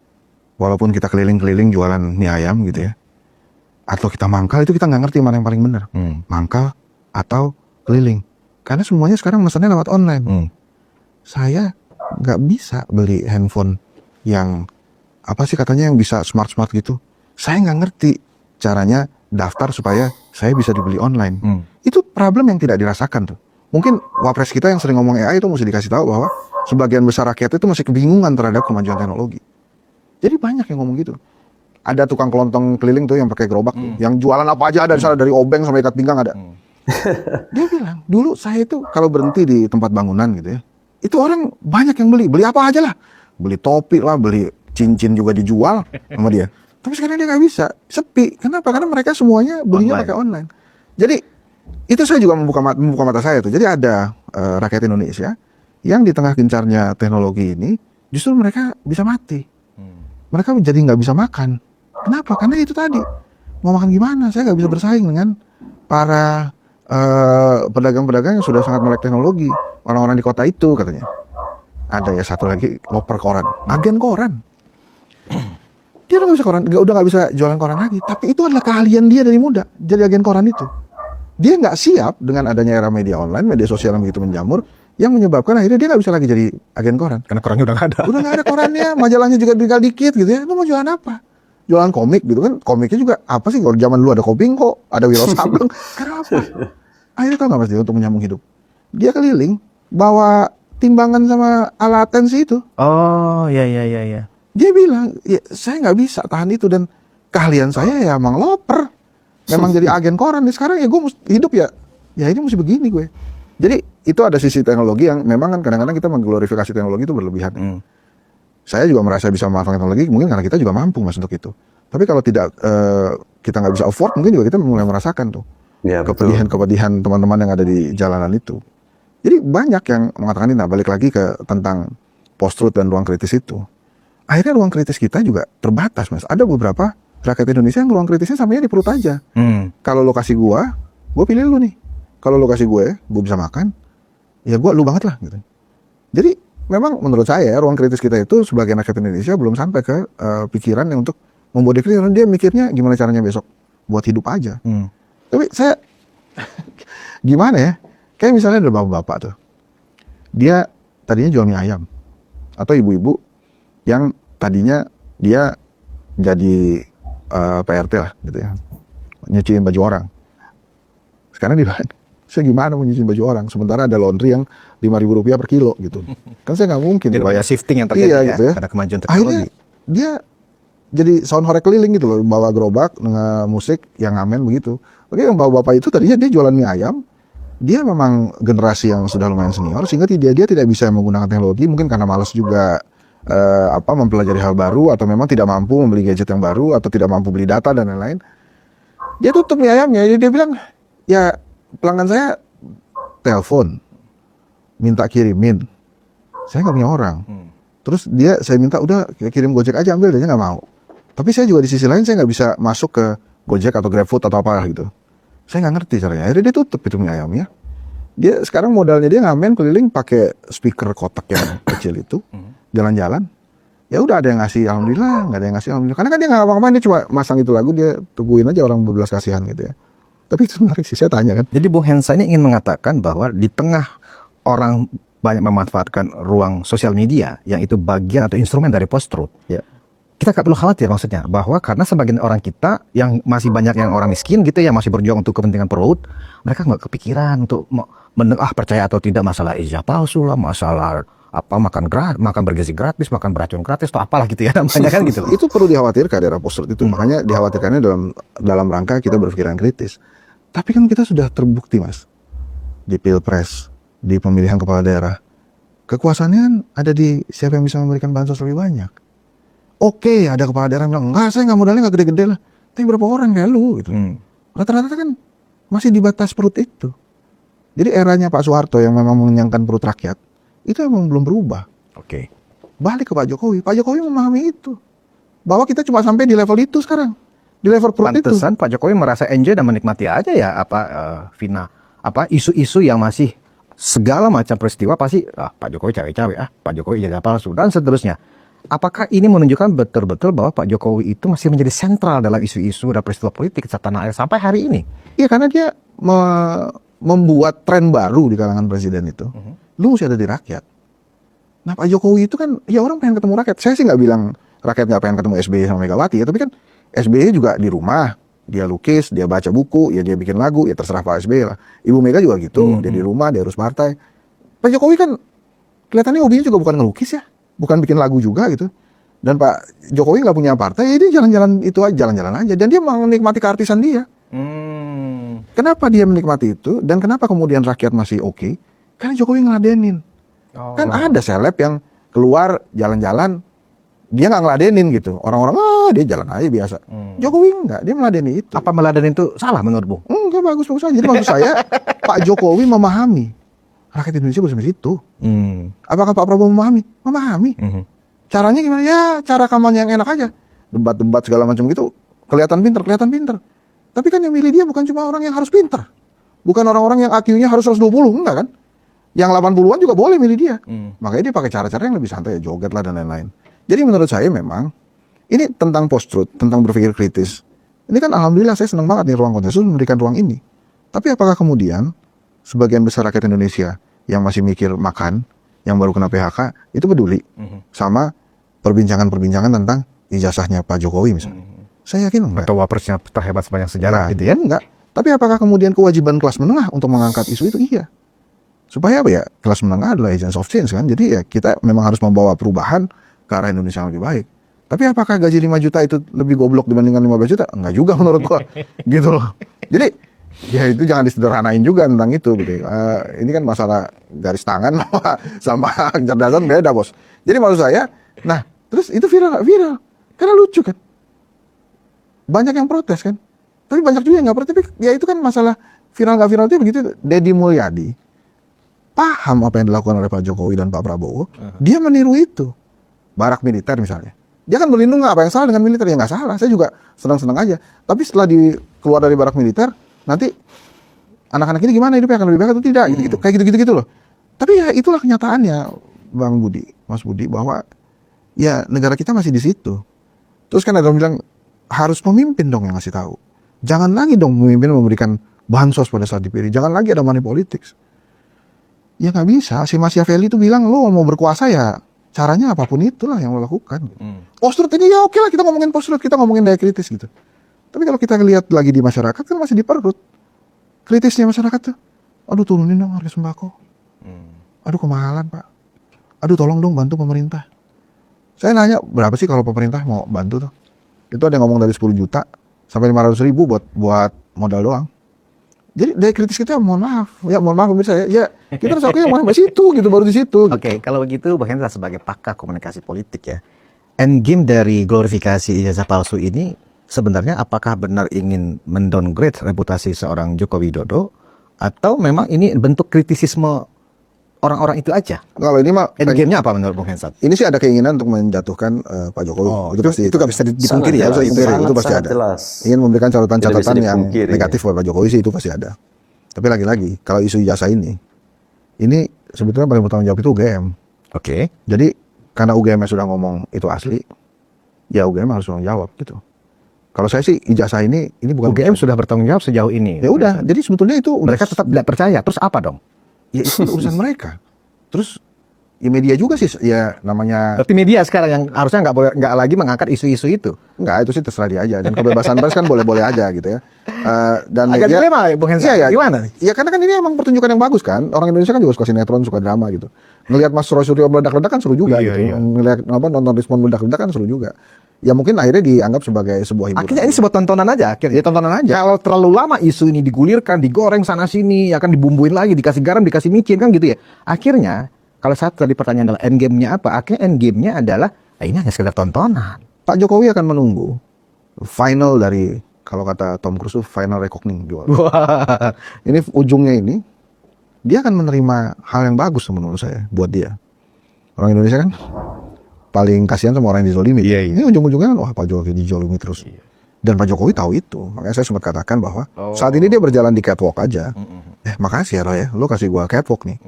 Walaupun kita keliling-keliling jualan mie ayam gitu ya. Atau kita mangkal, itu kita nggak ngerti mana yang paling benar. Mangkal atau keliling. Karena semuanya sekarang mesennya lewat online. Saya nggak bisa beli handphone yang apa sih katanya yang bisa smart gitu. Saya nggak ngerti caranya daftar supaya saya bisa dibeli online. Itu problem yang tidak dirasakan tuh. Mungkin wapres kita yang sering ngomong AI itu mesti dikasih tahu bahwa sebagian besar rakyat itu masih kebingungan terhadap kemajuan teknologi. Jadi banyak yang ngomong gitu. Ada tukang kelontong keliling tuh yang pakai gerobak tuh, yang jualan apa aja ada di sana, dari obeng sampai ikat pinggang ada. Dia bilang, dulu saya itu kalau berhenti di tempat bangunan gitu ya, itu orang banyak yang beli apa aja lah, beli topi lah, beli cincin juga dijual sama dia. Tapi sekarang dia nggak bisa, sepi. Kenapa? Karena mereka semuanya belinya pakai online. Jadi itu saya juga membuka mata saya tuh. Jadi ada rakyat Indonesia yang di tengah gencarnya teknologi ini justru mereka bisa mati. Mereka jadi nggak bisa makan. Kenapa? Karena itu tadi, mau makan gimana? Saya nggak bisa bersaing dengan para pedagang-pedagang yang sudah sangat melek teknologi. Orang-orang di kota itu katanya. Ada ya satu lagi, loper koran, agen koran. Dia udah nggak bisa udah nggak bisa jualan koran lagi. Tapi itu adalah keahlian dia dari muda, jadi agen koran itu. Dia nggak siap dengan adanya era media online, media sosial yang begitu menjamur, yang menyebabkan akhirnya dia nggak bisa lagi jadi agen koran. Karena korannya udah nggak ada. Udah nggak ada korannya, majalahnya juga tinggal dikit gitu ya. Lu mau jualan apa? Jualan komik gitu kan? Komiknya juga apa sih? Kalau zaman dulu ada Kopingko, ada Wiro Sableng. Karena apa? Akhirnya tau nggak Mas dia untuk menyambung hidup? Dia keliling bawa timbangan sama alat tensi itu. Oh iya. Dia bilang, ya, saya nggak bisa tahan itu, dan keahlian saya ya emang loper. Memang jadi agen koran. Sekarang ya gue hidup ya ini mesti begini gue. Jadi itu ada sisi teknologi yang memang kan kadang-kadang kita mengglorifikasi teknologi itu berlebihan. Saya juga merasa bisa memanfaatkan teknologi mungkin karena kita juga mampu Mas untuk itu. Tapi kalau tidak kita nggak bisa afford, mungkin juga kita mulai merasakan tuh Ya, betul. kepedihan teman-teman yang ada di jalanan itu. Jadi banyak yang mengatakan ini. Nah, balik lagi ke tentang post-truth dan ruang kritis itu. Akhirnya ruang kritis kita juga terbatas Mas. Ada beberapa rakyat Indonesia yang ruang kritisnya samanya di perut aja. Kalau lo kasih gue pilih lu nih. Kalau lo kasih gue bisa makan, ya lu banget lah gitu. Jadi memang menurut saya ruang kritis kita itu sebagai rakyat Indonesia belum sampai ke pikiran yang untuk membuat pikiran. Dia mikirnya gimana caranya besok buat hidup aja. Tapi saya gimana ya? Kayak misalnya ada bapak-bapak tuh, dia tadinya jual mie ayam, atau ibu-ibu yang tadinya dia jadi PRT lah gitu ya, nyuciin baju orang. Sekarang dia saya gimana mau nyuciin baju orang, sementara ada laundry yang Rp5.000 per kilo gitu. Kan saya nggak mungkin. Jadi banyak shifting yang terjadi iya, ya, gitu ya. karena kemajuan Akhirnya teknologi. dia jadi sound horeg keliling gitu loh, bawa gerobak dengan musik yang ngamen begitu. Oke, yang bawa bapak itu tadinya dia jualan mie ayam. Dia memang generasi yang sudah lumayan senior sehingga dia tidak bisa menggunakan teknologi, mungkin karena malas juga mempelajari hal baru, atau memang tidak mampu membeli gadget yang baru, atau tidak mampu beli data dan lain-lain. Dia tutup mie ayamnya. Jadi dia bilang, ya pelanggan saya telepon minta kirimin, saya nggak punya orang. Terus saya minta udah kirim Gojek aja, ambil, dia nggak mau. Tapi saya juga di sisi lain saya nggak bisa masuk ke Gojek atau GrabFood atau apa gitu. Saya nggak ngerti caranya. Akhirnya dia tutup itu mie ayamnya. Dia sekarang modalnya dia ngamen keliling pakai speaker kotak yang kecil itu, jalan-jalan. Ya udah, ada yang ngasih alhamdulillah, nggak ada yang ngasih alhamdulillah. Karena kan dia nggak ngapa-ngapain, dia cuma masang itu lagu, dia tungguin aja orang berbelas kasihan gitu ya. Tapi itu menarik sih, saya tanya kan. Jadi Bung Hensa ini ingin mengatakan bahwa di tengah orang banyak memanfaatkan ruang sosial media yang itu bagian atau instrumen dari post-truth, Ya. kita nggak perlu khawatir maksudnya bahwa karena sebagian orang kita yang masih banyak yang orang miskin gitu ya, masih berjuang untuk kepentingan perut, mereka nggak kepikiran untuk percaya atau tidak masalah ijazah palsu lah, masalah apa makan bergizi gratis, makan beracun gratis atau apalah gitu ya namanya kan gitu. Itu perlu dikhawatirkan daerah post-truth itu. Makanya dikhawatirkannya dalam rangka kita berpikiran kritis. Tapi kan kita sudah terbukti, Mas, di Pilpres, di pemilihan kepala daerah, kekuasaannya kan ada di siapa yang bisa memberikan bansos lebih banyak. Oke, ada kepala daerah yang bilang, enggak, saya nggak modalnya nggak gede-gede lah. Tapi berapa orang kayak lu gitu. Rata-rata kan masih di batas perut itu. Jadi eranya Pak Soeharto yang memang mengenyangkan perut rakyat, itu emang belum berubah. Oke. Balik ke Pak Jokowi. Pak Jokowi memahami itu. Bahwa kita cuma sampai di level itu sekarang. Di level perut itu. Pantesan Pak Jokowi merasa enjoy dan menikmati aja ya Vina, isu-isu yang masih segala macam peristiwa pasti Pak Jokowi cawe-cawe, Pak Jokowi ijazah palsu dan seterusnya. Apakah ini menunjukkan betul-betul bahwa Pak Jokowi itu masih menjadi sentral dalam isu-isu dan peristiwa politik tanah air sampai hari ini? Iya, karena dia membuat tren baru di kalangan presiden itu. Lu mesti ada di rakyat. Nah, Pak Jokowi itu kan, ya orang pengen ketemu rakyat. Saya sih nggak bilang rakyat nggak pengen ketemu SBY sama Megawati, ya, tapi kan SBY juga di rumah, dia lukis, dia baca buku, ya dia bikin lagu, ya terserah Pak SBY lah. Ibu Mega juga gitu, dia di rumah, dia urus partai. Pak Jokowi kan kelihatannya hobinya juga bukan ngelukis ya, bukan bikin lagu juga gitu. Dan Pak Jokowi nggak punya partai, ya dia jalan-jalan itu aja, jalan-jalan aja. Dan dia menikmati keartisan dia. Kenapa dia menikmati itu, dan kenapa kemudian rakyat masih oke? Karena Jokowi ngeladenin. Kan ada seleb yang keluar jalan-jalan, dia nggak ngeladenin gitu. Orang-orang, dia jalan aja biasa. Jokowi enggak, dia meladeni itu. Apa meladen itu salah menurut Bung? Enggak, bagus-bagus aja. Jadi maksud saya, Pak Jokowi memahami rakyat Indonesia belum sampai situ. Apakah Pak Prabowo memahami? Memahami. Caranya gimana? Ya, cara kampanye yang enak aja. Debat-debat segala macam gitu, kelihatan pinter. Tapi kan yang milih dia bukan cuma orang yang harus pinter. Bukan orang-orang yang IQ-nya harus 120, enggak kan? Yang 80-an juga boleh milih dia. Makanya dia pakai cara-cara yang lebih santai, ya, joget lah dan lain-lain. Jadi menurut saya memang ini tentang post-truth, tentang berpikir kritis. Ini kan alhamdulillah saya senang banget nih ruang konsensus memberikan ruang ini. Tapi apakah kemudian sebagian besar rakyat Indonesia yang masih mikir makan, yang baru kena PHK, itu peduli sama perbincangan-perbincangan tentang ijazahnya Pak Jokowi misalnya? Saya yakin enggak. Atau wapresnya terhebat sepanjang sejarah gitu ya? Enggak. Tapi apakah kemudian kewajiban kelas menengah untuk mengangkat isu itu? Iya. Supaya apa ya? Kelas menengah adalah agents of change kan. Jadi ya kita memang harus membawa perubahan ke arah Indonesia yang lebih baik. Tapi apakah gaji 5 juta itu lebih goblok dibandingkan 15 juta? Enggak juga menurut gua. Gitu loh. Jadi ya itu jangan disederhanain juga tentang itu gitu. Ini kan masalah garis tangan sama kecerdasan beda, Bos. Jadi maksud saya, nah, terus itu viral nggak viral? Karena lucu kan. Banyak yang protes kan. Tapi banyak juga yang nggak protes. Tapi ya itu kan masalah viral nggak viral itu begitu. Deddy Mulyadi paham apa yang dilakukan oleh Pak Jokowi dan Pak Prabowo. Dia meniru itu. Barak militer misalnya. Dia kan berlindung, nggak apa yang salah dengan militer? Ya nggak salah. Saya juga senang-senang aja. Tapi setelah keluar dari barak militer, nanti anak-anak ini gimana hidupnya, akan lebih baik atau tidak? Gitu, kayak gitu-gitu loh. Tapi ya itulah kenyataannya, Bang Budi, Mas Budi, bahwa ya negara kita masih di situ. Terus kan ada yang bilang harus pemimpin dong yang ngasih tahu. Jangan lagi dong pemimpin memberikan bansos pada saat dipilih. Jangan lagi ada money politics. Ya nggak bisa. Si Machiavelli itu bilang lo mau berkuasa ya caranya apapun itulah yang lo lakukan. Post-truth ini ya oke lah, kita ngomongin post-truth, kita ngomongin daya kritis gitu. Tapi kalau kita lihat lagi di masyarakat kan masih di perut. Kritisnya masyarakat tuh, aduh turunin dong harga sembako. Aduh kemahalan Pak. Aduh tolong dong bantu pemerintah. Saya nanya berapa sih kalau pemerintah mau bantu tuh? itu ada yang ngomong dari 10 juta sampai 500.000 buat modal doang. Jadi daya kritis kita mohon maaf pemirsa ya kita harus akui yang sampai situ gitu, baru di situ. Oke, kalau begitu Bang Hendra sebagai pakar komunikasi politik ya, endgame dari glorifikasi ijazah palsu ini sebenarnya apakah benar ingin mendowngrade reputasi seorang Joko Widodo atau memang ini bentuk kritisisme orang-orang itu aja? Kalau ini mah Endgame-nya apa menurut Bung Hensat? ini sih ada keinginan untuk menjatuhkan Pak Jokowi. Itu gak bisa dipungkiri ya? Itu pasti ada. Jelas. Ingin memberikan catatan-catatan Tidak bisa yang dipungkiri, negatif buat Pak Jokowi sih itu pasti ada. Tapi lagi-lagi kalau isu ijazah ini sebetulnya paling bertanggung jawab itu UGM. Oke. Jadi karena UGM sudah ngomong itu asli, ya UGM harus bertanggung jawab gitu. Kalau saya sih ijazah ini bukan UGM sudah bertanggung jawab sejauh ini. ya udah. Jadi sebetulnya itu Mereka tetap tidak percaya. Terus apa dong? ya itu urusan mereka. Terus ya media juga sih ya namanya. Berarti media sekarang yang harusnya nggak lagi mengangkat isu-isu itu. Enggak, itu sih terserah dia aja. Dan kebebasan pers kan boleh-boleh aja gitu ya. Dan Agak media, dilema Bung Hensat. iya, Gimana nih? ya karena kan ini emang pertunjukan yang bagus kan. Orang Indonesia kan juga suka sinetron, suka drama gitu. Ngelihat Mas Roy Suryo meledak-ledak kan seru juga Iya, gitu. iya. Ngelihat nonton Rismon meledak-ledak kan seru juga. Ya mungkin akhirnya dianggap sebagai sebuah hiburan. Akhirnya ini sebuah tontonan aja. Akhirnya tontonan aja. Kalau terlalu lama isu ini digulirkan, digoreng sana sini, akan dibumbuin lagi, dikasih garam, dikasih micin kan gitu ya. Akhirnya kalau saat tadi pertanyaan adalah endgame-nya apa? Akhirnya endgame-nya adalah ini hanya sekedar tontonan. Pak Jokowi akan menunggu final dari, kalau kata Tom Cruise, final reckoning. Wah. Ini ujungnya ini, dia akan menerima hal yang bagus menurut saya buat dia. Orang Indonesia kan paling kasihan sama orang yang dizolimi. Iya, iya. Ini ujung-ujungnya kan, wah Pak Jokowi dizolimi terus. Dan Pak Jokowi tahu itu. Makanya saya sempat katakan bahwa saat ini dia berjalan di catwalk aja. Makasih ya Roy ya, lo kasih gua catwalk nih.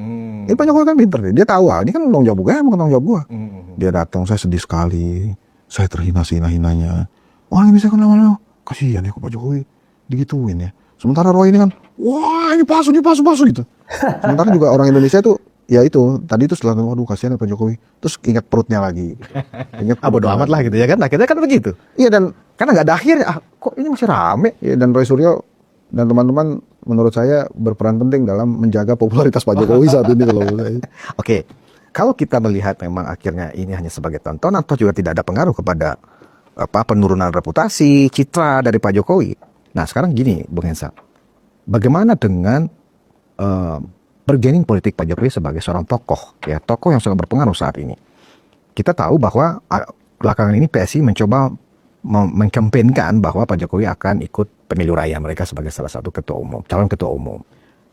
Ini Pak Jokowi kan pinter nih. Dia tahu, ini kan tanggung jawab gue, bukan tanggung jawab gua. Dia datang, saya sedih sekali. Saya terhina sehina-hinanya. Orang Indonesia kan lama-lama, kasihan ya Pak Jokowi digituin ya. Sementara Roy ini kan, wah ini palsu gitu. Sementara juga orang Indonesia tuh, ya itu tadi itu setelah waduh kasihan ya Pak Jokowi, terus ingat perutnya lagi. Ingat Bodo amat lah gitu ya kan. Akhirnya kan begitu. Iya, dan Karena nggak ada akhirnya. Kok ini masih rame? ya, dan Roy Suryo dan teman-teman menurut saya berperan penting dalam menjaga popularitas Pak Jokowi saat ini kalau menurut saya. Oke, kalau kita melihat memang akhirnya ini hanya sebagai tontonan atau juga tidak ada pengaruh kepada penurunan reputasi, citra dari Pak Jokowi. Nah sekarang gini, Bung Hensa, bagaimana dengan bergening politik Pak Jokowi sebagai seorang tokoh, ya tokoh yang sangat berpengaruh saat ini. Kita tahu bahwa belakangan ini PSI mencoba mengkampanyekan bahwa Pak Jokowi akan ikut pemilu raya mereka sebagai salah satu calon ketua umum.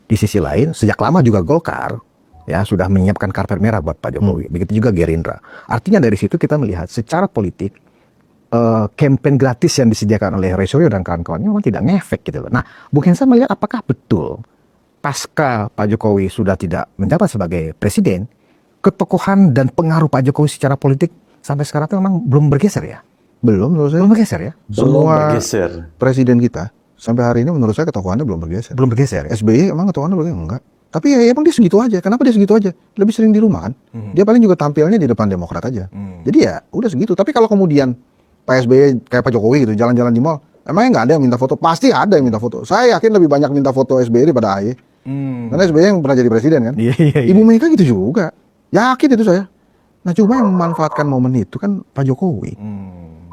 Di sisi lain, sejak lama juga Golkar ya sudah menyiapkan karpet merah buat Pak Jokowi. Begitu juga Gerindra. Artinya dari situ kita melihat secara politik campaign gratis yang disediakan oleh Roy Suryo dan kawan-kawannya memang tidak ngefek gitu loh. Nah, Bung Hensa melihat apakah betul pasca Pak Jokowi sudah tidak menjabat sebagai presiden, ketokohan dan pengaruh Pak Jokowi secara politik sampai sekarang itu memang belum bergeser ya? Belum menurut saya. Belum bergeser ya? Belum Semua bergeser. presiden kita sampai hari ini menurut saya ketokohannya belum bergeser. Belum bergeser ya? SBY emang ketokohannya bergeser enggak. Tapi ya emang dia segitu aja. Kenapa dia segitu aja? Lebih sering di rumah kan. Dia paling juga tampilnya di depan Demokrat aja. Jadi ya udah segitu. Tapi kalau kemudian Pak SBY kayak Pak Jokowi gitu jalan-jalan di mall, emangnya nggak ada yang minta foto? Pasti ada yang minta foto. Saya yakin lebih banyak minta foto SBY daripada AY. Karena SBY yang pernah jadi presiden kan. Iya. Ibu Mega gitu juga. Yakin itu saya. Nah cuma yang memanfaatkan momen itu kan Pak Jokowi.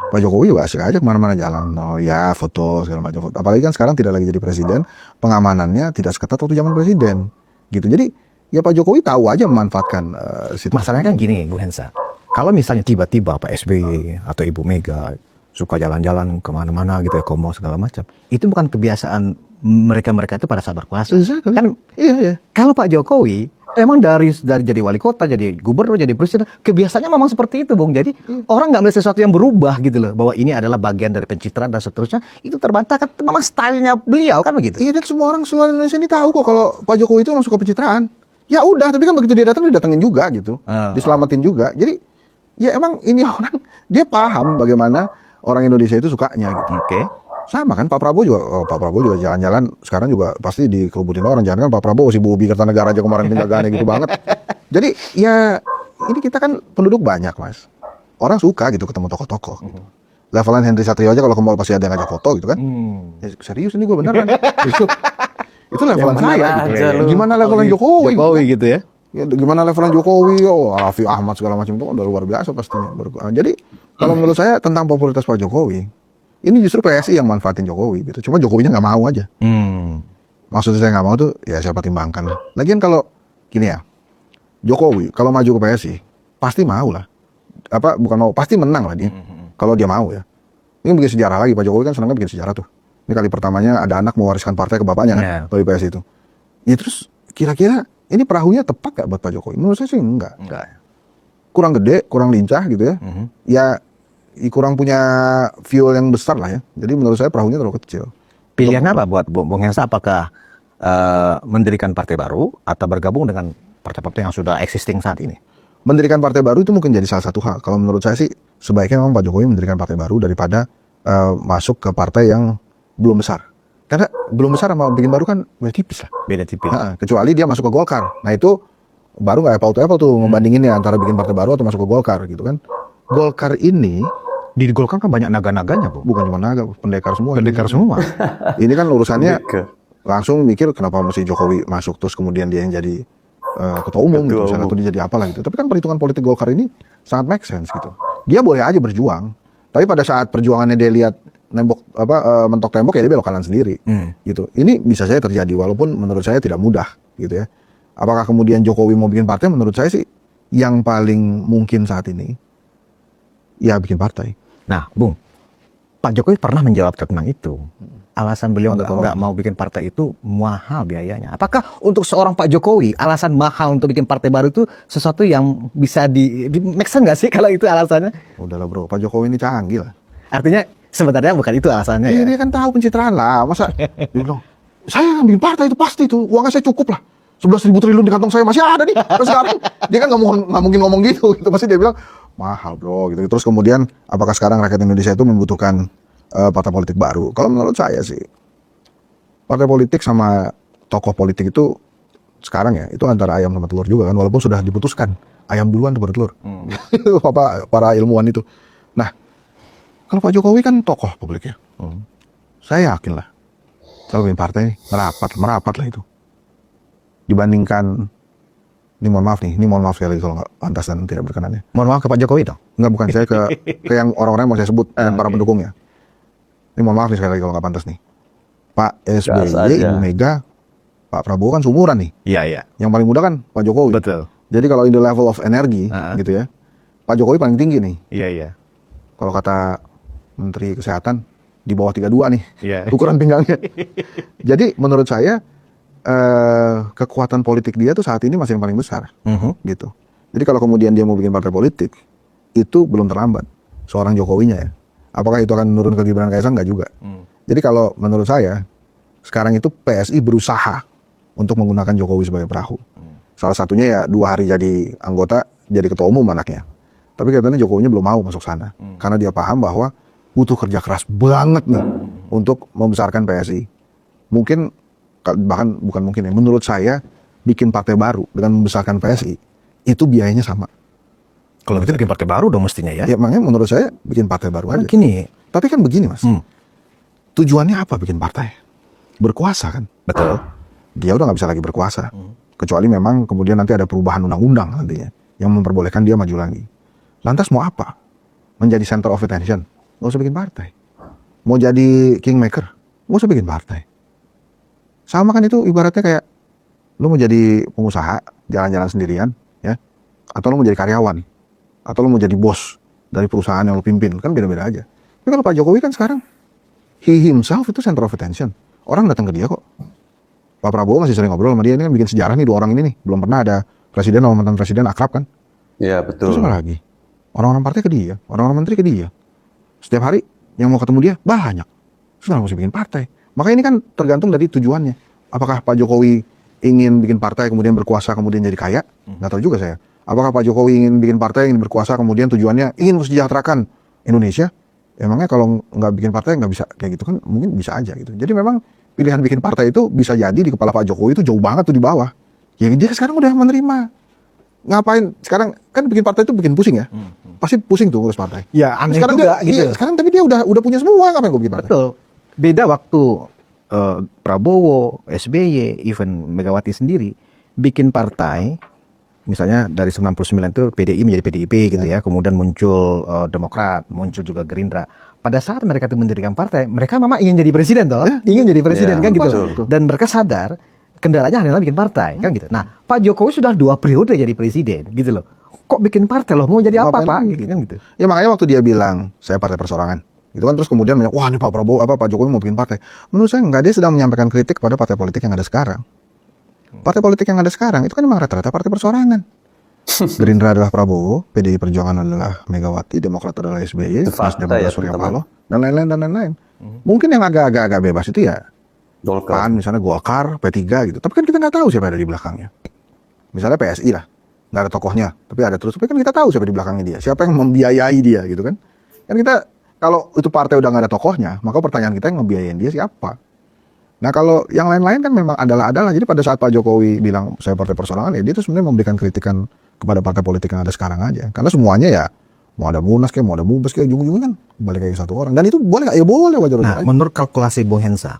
Pak Jokowi juga asik aja kemana-mana jalan. Oh ya foto segala macam foto. Apalagi kan sekarang tidak lagi jadi presiden, pengamanannya tidak seketat waktu zaman presiden. Gitu. Jadi ya Pak Jokowi tahu aja memanfaatkan situasi. Masalahnya kan gini, Bu Hensa. Kalau misalnya tiba-tiba Pak SBY atau Ibu Mega suka jalan-jalan kemana-mana gitu ya, komo segala macam, itu bukan kebiasaan mereka itu pada saat berkuasa. Exactly. Kan Iya. kalau Pak Jokowi emang dari jadi wali kota, jadi gubernur, jadi presiden, kebiasaannya memang seperti itu, Bung. Jadi orang nggak melihat sesuatu yang berubah gitu loh, bahwa ini adalah bagian dari pencitraan dan seterusnya. Itu terbantahkan memang stylenya beliau kan begitu. Iya, dan semua orang seluruh Indonesia ini tahu kok kalau Pak Jokowi itu orang suka pencitraan. Ya udah, tapi kan begitu dia datang didatengin juga gitu. Diselamatin juga. Jadi ya emang ini orang dia paham bagaimana orang Indonesia itu sukanya gitu. Oke. Sama kan Pak Prabowo juga jalan-jalan sekarang juga pasti dikerubutin orang. Jangan kan Pak Prabowo si Bobi Kertanegara aja kemarin penjagaannya gitu banget. Jadi ya ini kita kan penduduk banyak Mas. Orang suka gitu ketemu tokoh-tokoh gitu. Levelan Henry Satrio aja kalau ke mall pasti ada yang ngajak foto gitu kan. Ya, serius ini gue beneran. Itu levelan saya gitu. aja lu. Gimana levelan Jokowi? gitu ya. Ya, gimana levelan Jokowi? Oh, Raffi Ahmad segala macam itu kan udah luar biasa pastinya. Jadi kalau menurut saya tentang popularitas Pak Jokowi Ini justru PSI yang manfaatin Jokowi gitu. Cuma Jokowinya nggak mau aja. Maksudnya saya nggak mau tuh, ya saya pertimbangkan. Lagian kalau gini ya, Jokowi kalau maju ke PSI pasti mau lah. Apa bukan mau, pasti menang lah dia. Kalau dia mau ya. Ini bikin sejarah lagi, Pak Jokowi kan senangnya bikin sejarah tuh. Ini kali pertamanya ada anak mewariskan partai ke bapaknya kan, dari PSI itu. Ya terus kira-kira ini perahunya tepat gak buat Pak Jokowi? Menurut saya sih enggak. Kurang gede, kurang lincah gitu ya. Ya kurang punya fuel yang besar lah ya. Jadi menurut saya perahunya terlalu kecil. Pilihan apa buat Bung Hensa? Apakah mendirikan partai baru atau bergabung dengan partai-partai yang sudah existing saat ini? Mendirikan partai baru itu mungkin jadi salah satu hal. Kalau menurut saya sih sebaiknya memang Pak Jokowi mendirikan partai baru daripada masuk ke partai yang belum besar. Karena belum besar sama bikin baru kan beda tipis lah. Beda tipis. Kecuali dia masuk ke Golkar. Nah itu baru nggak apple to apple tuh ngebandinginnya antara bikin partai baru atau masuk ke Golkar gitu kan. Golkar ini Di Golkar kan banyak naga-naganya, Bu. bukan cuma naga, pendekar semua. Pendekar semua. Ini kan urusannya Ke- langsung mikir kenapa mesti Jokowi masuk terus kemudian dia yang jadi ketua umum gitu, misalnya, atau dia jadi apalah gitu. Tapi kan perhitungan politik Golkar ini sangat make sense gitu. Dia boleh aja berjuang, tapi pada saat perjuangannya dia lihat mentok tembok ya dia belok kanan sendiri gitu. Ini bisa saja terjadi walaupun menurut saya tidak mudah gitu ya. Apakah kemudian Jokowi mau bikin partai? Menurut saya sih yang paling mungkin saat ini ya bikin partai. Nah, Bung, Pak Jokowi pernah menjawab tentang itu. Alasan beliau nggak mau bikin partai itu mahal biayanya. Apakah untuk seorang Pak Jokowi alasan mahal untuk bikin partai baru itu sesuatu yang bisa di make sense nggak sih kalau itu alasannya? Udahlah bro, Pak Jokowi ini canggih lah. Artinya sebenarnya bukan itu alasannya ya. Dia kan tahu pencitraan lah. Masa dia bilang, saya bikin partai itu pasti itu uangnya saya cukup lah. 11.000 triliun di kantong saya masih ada nih. Terus sekarang dia kan nggak mungkin ngomong gitu. Pasti dia bilang mahal bro gitu. Terus kemudian apakah sekarang rakyat Indonesia itu membutuhkan partai politik baru? Kalau menurut saya sih partai politik sama tokoh politik itu sekarang ya itu antara ayam sama telur juga kan, walaupun sudah diputuskan ayam duluan tuh baru telur. Para ilmuwan itu. Nah kalau Pak Jokowi kan tokoh publik ya. Saya yakin lah kalau bikin partai merapat lah itu. Dibandingkan ini mohon maaf sekali kalau nggak pantas dan tidak berkenan ya. Mohon maaf ke Pak Jokowi dong. Enggak, bukan saya ke yang orang-orang yang mau saya sebut dan para pendukungnya. Ini mohon maaf nih sekali lagi kalau nggak pantas nih. Pak SBY, Ibu Mega, Pak Prabowo kan seumuran nih. Iya. Yang paling muda kan Pak Jokowi. Betul. Jadi kalau in the level of energy gitu ya, Pak Jokowi paling tinggi nih. Iya. Kalau kata Menteri Kesehatan di bawah 32 nih. Iya. Ukuran pinggangnya. Jadi menurut saya kekuatan politik dia tuh saat ini masih yang paling besar gitu. Jadi kalau kemudian dia mau bikin partai politik itu belum terlambat seorang Jokowinya ya. Apakah itu akan menurun ke Gibran Kaisang? Enggak juga. Jadi kalau menurut saya sekarang itu PSI berusaha untuk menggunakan Jokowi sebagai perahu. Salah satunya ya 2 hari jadi anggota, jadi ketua umum anaknya. Tapi katanya Jokowinya belum mau masuk sana karena dia paham bahwa butuh kerja keras banget nih untuk membesarkan PSI. Mungkin bahkan bukan mungkin ya, menurut saya bikin partai baru dengan membesarkan PSI itu biayanya sama. Kalau gitu bikin partai baru dong mestinya ya. Ya makanya menurut saya bikin partai baru aja. Gini. Tapi kan begini mas, tujuannya apa bikin partai? Berkuasa kan? Betul. Dia udah nggak bisa lagi berkuasa, kecuali memang kemudian nanti ada perubahan undang-undang nantinya yang memperbolehkan dia maju lagi. Lantas mau apa? Menjadi center of attention? Nggak usah bikin partai. Mau jadi kingmaker? Nggak usah bikin partai. Sama kan itu ibaratnya kayak lu mau jadi pengusaha jalan-jalan sendirian ya, atau lu mau jadi karyawan, atau lu mau jadi bos dari perusahaan yang lu pimpin, kan beda-beda aja. Tapi kalau Pak Jokowi kan sekarang he himself itu center of attention. Orang datang ke dia kok. Pak Prabowo masih sering ngobrol sama dia, ini kan bikin sejarah nih 2 orang ini nih. Belum pernah ada presiden sama mantan presiden akrab kan. Iya betul. Terus apa lagi? Orang-orang partai ke dia, orang-orang menteri ke dia. Setiap hari yang mau ketemu dia banyak. Terus kenapa mesti bikin partai? Maka ini kan tergantung dari tujuannya. Apakah Pak Jokowi ingin bikin partai kemudian berkuasa kemudian jadi kaya? Nggak tahu juga saya. Apakah Pak Jokowi ingin bikin partai ingin berkuasa kemudian tujuannya ingin mensejahterakan Indonesia? Emangnya kalau nggak bikin partai nggak bisa kayak gitu kan? Mungkin bisa aja gitu. Jadi memang pilihan bikin partai itu bisa jadi di kepala Pak Jokowi itu jauh banget tuh di bawah. Ya dia sekarang udah menerima. Ngapain? Sekarang kan bikin partai itu bikin pusing ya. Pasti pusing tuh ngurus partai. Ya aneh sekarang juga dia, gitu. Iya, sekarang tapi dia udah punya semua, ngapain gue bikin partai? Betul. Beda waktu Prabowo, SBY, even Megawati sendiri bikin partai, misalnya dari 99 itu PDI menjadi PDIP gitu ya, kemudian muncul Demokrat, muncul juga Gerindra. pada saat mereka itu mendirikan partai, mereka memang ingin jadi presiden toh, ingin jadi presiden Ya, kan gitu. betul. Dan mereka sadar kendalanya adalah bikin partai kan gitu. Nah, Pak Jokowi sudah 2 periode jadi presiden gitu loh. Kok bikin partai loh? Mau jadi apa Ngapain Pak? lagi? Gitu kan gitu. Ya makanya waktu dia bilang saya partai perseorangan, gitu kan, terus kemudian banyak, wah ini Pak Prabowo Pak Jokowi mau bikin partai. Menurut saya enggak, dia sedang menyampaikan kritik kepada partai politik yang ada sekarang. Partai politik yang ada sekarang itu kan memang rata-rata partai perseorangan. Gerindra adalah Prabowo, PDI Perjuangan adalah Megawati, Demokrat adalah SBY, Itu fakta Nasdem adalah ya, Surya teman-teman. Paloh, dan lain-lain dan lain-lain. Mungkin yang agak bebas itu ya Golkar. PAN, misalnya Golkar, P3 gitu. Tapi kan kita nggak tahu siapa yang ada di belakangnya. Misalnya PSI lah, nggak ada tokohnya, tapi ada terus. Tapi kan kita tahu siapa di belakangnya dia, siapa yang membiayai dia gitu kan. Kan kita, kalau itu partai udah nggak ada tokohnya, maka pertanyaan kita yang ngebiayain dia siapa? Nah kalau yang lain-lain kan memang adalah. Jadi pada saat Pak Jokowi bilang saya partai perseorangan, ya dia itu sebenarnya memberikan kritikan kepada partai politik yang ada sekarang aja. Karena semuanya ya, mau ada Munas kayak, mau ada Mubes kayak, ujung-ujungnya kan balik kayak satu orang. Dan itu boleh nggak? Ya boleh, wajar-wajar Nah, aja. menurut kalkulasi Bung Hensa,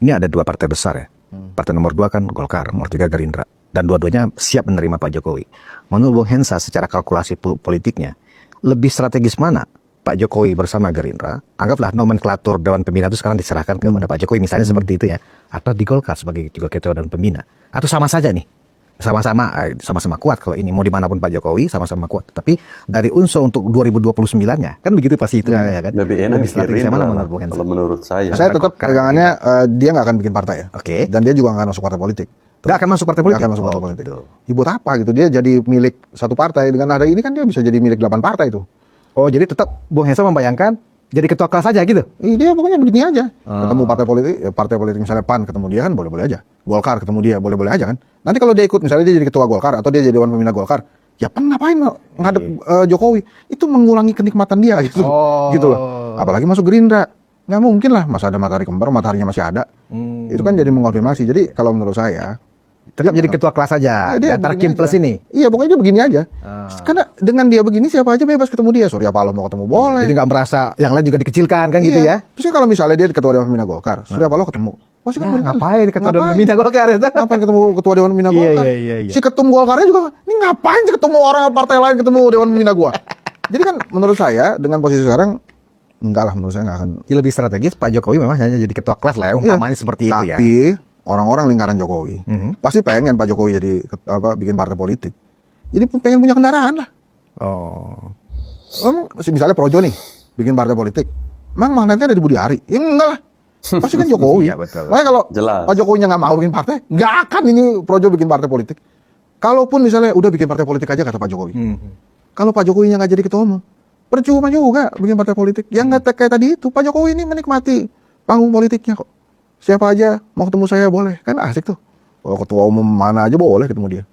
ini ada 2 partai besar ya. Partai nomor 2 kan Golkar, nomor 3 Gerindra. Dan dua-duanya siap menerima Pak Jokowi. Menurut Bung Hensa secara kalkulasi politiknya, lebih strategis mana Pak Jokowi bersama Gerindra? Anggaplah nomenklatur Dewan Pembina itu sekarang diserahkan kepada Pak Jokowi, misalnya seperti itu ya. Atau di Golkar sebagai juga ketua Dewan Pembina. Atau sama saja nih. Sama-sama kuat kalau ini mau dimanapun Pak Jokowi sama-sama kuat. Tapi dari unsur untuk 2029-nya kan begitu pasti itu ya kan. Lebih enak Lebih strategis Gerindra mana lah, menurut Bung Hensa? kalau menurut saya. Saya tetap pegangannya dia nggak akan bikin partai ya. Oke. Dan dia juga nggak akan masuk partai politik. Nggak akan masuk partai Nggak politik. akan masuk partai politik. Gitu. Ya, buat apa gitu? Dia jadi milik satu partai. Dengan ada ini kan dia bisa jadi milik 8 partai itu. Oh, jadi tetap Bung Hensa membayangkan jadi ketua kelas aja gitu. Dia pokoknya begini aja. Ketemu partai politik misalnya PAN ketemu dia kan boleh-boleh aja. Golkar ketemu dia boleh-boleh aja kan. Nanti kalau dia ikut misalnya dia jadi ketua Golkar atau dia jadi Dewan Pembina Golkar, ya PAN ngapain ngadep Jokowi? Itu mengurangi kenikmatan dia gitu. Gitu loh. Apalagi masuk Gerindra. Nggak mungkin lah masa ada matahari kembar, mataharinya masih ada. Itu kan jadi mengonfirmasi. Jadi kalau menurut saya Tetap jadi ketua kelas aja. ya, Di antara begini Kim aja. Plus ini. Iya pokoknya dia begini aja. Karena dengan dia begini siapa aja bebas ketemu dia. Surya Paloh mau ketemu boleh. Jadi nggak merasa yang lain juga dikecilkan kan gitu ya. Terus kan kalau misalnya dia ketua Dewan Pembina Golkar, Surya Paloh ketemu. Pasti kan boleh. Ngapain ketua Dewan Pembina Golkar itu? Ngapain ketemu ketua Dewan Pembina Iya, Golkar? iya. Si ketum Golkarnya juga, ini ngapain sih ketemu orang partai lain ketemu Dewan Pembina gua? Jadi kan menurut saya dengan posisi sekarang enggak lah, menurut saya nggak akan. Ya, lebih strategis Pak Jokowi memang hanya jadi ketua kelas lah ya. Umpamanya seperti itu ya. Tapi orang-orang lingkaran Jokowi pasti pengen Pak Jokowi jadi bikin partai politik. Jadi pengen punya kendaraan lah. Oh. Emang misalnya Projo nih bikin partai politik, emang magnetnya ada di Budi Ari? Ya enggak lah. Pasti kan Jokowi. Iya, betul. Makanya kalau Jelas. Pak Jokowinya nggak mau bikin partai, nggak akan ini Projo bikin partai politik. Kalaupun misalnya udah bikin partai politik aja kata Pak Jokowi. Kalau Pak Jokowinya nggak jadi ketua umum, percuma juga bikin partai politik. Yang nggak kayak tadi itu, Pak Jokowi ini menikmati panggung politiknya kok. Siapa aja mau ketemu saya boleh, kan asik tuh. Kalau ketua umum mana aja boleh ketemu dia.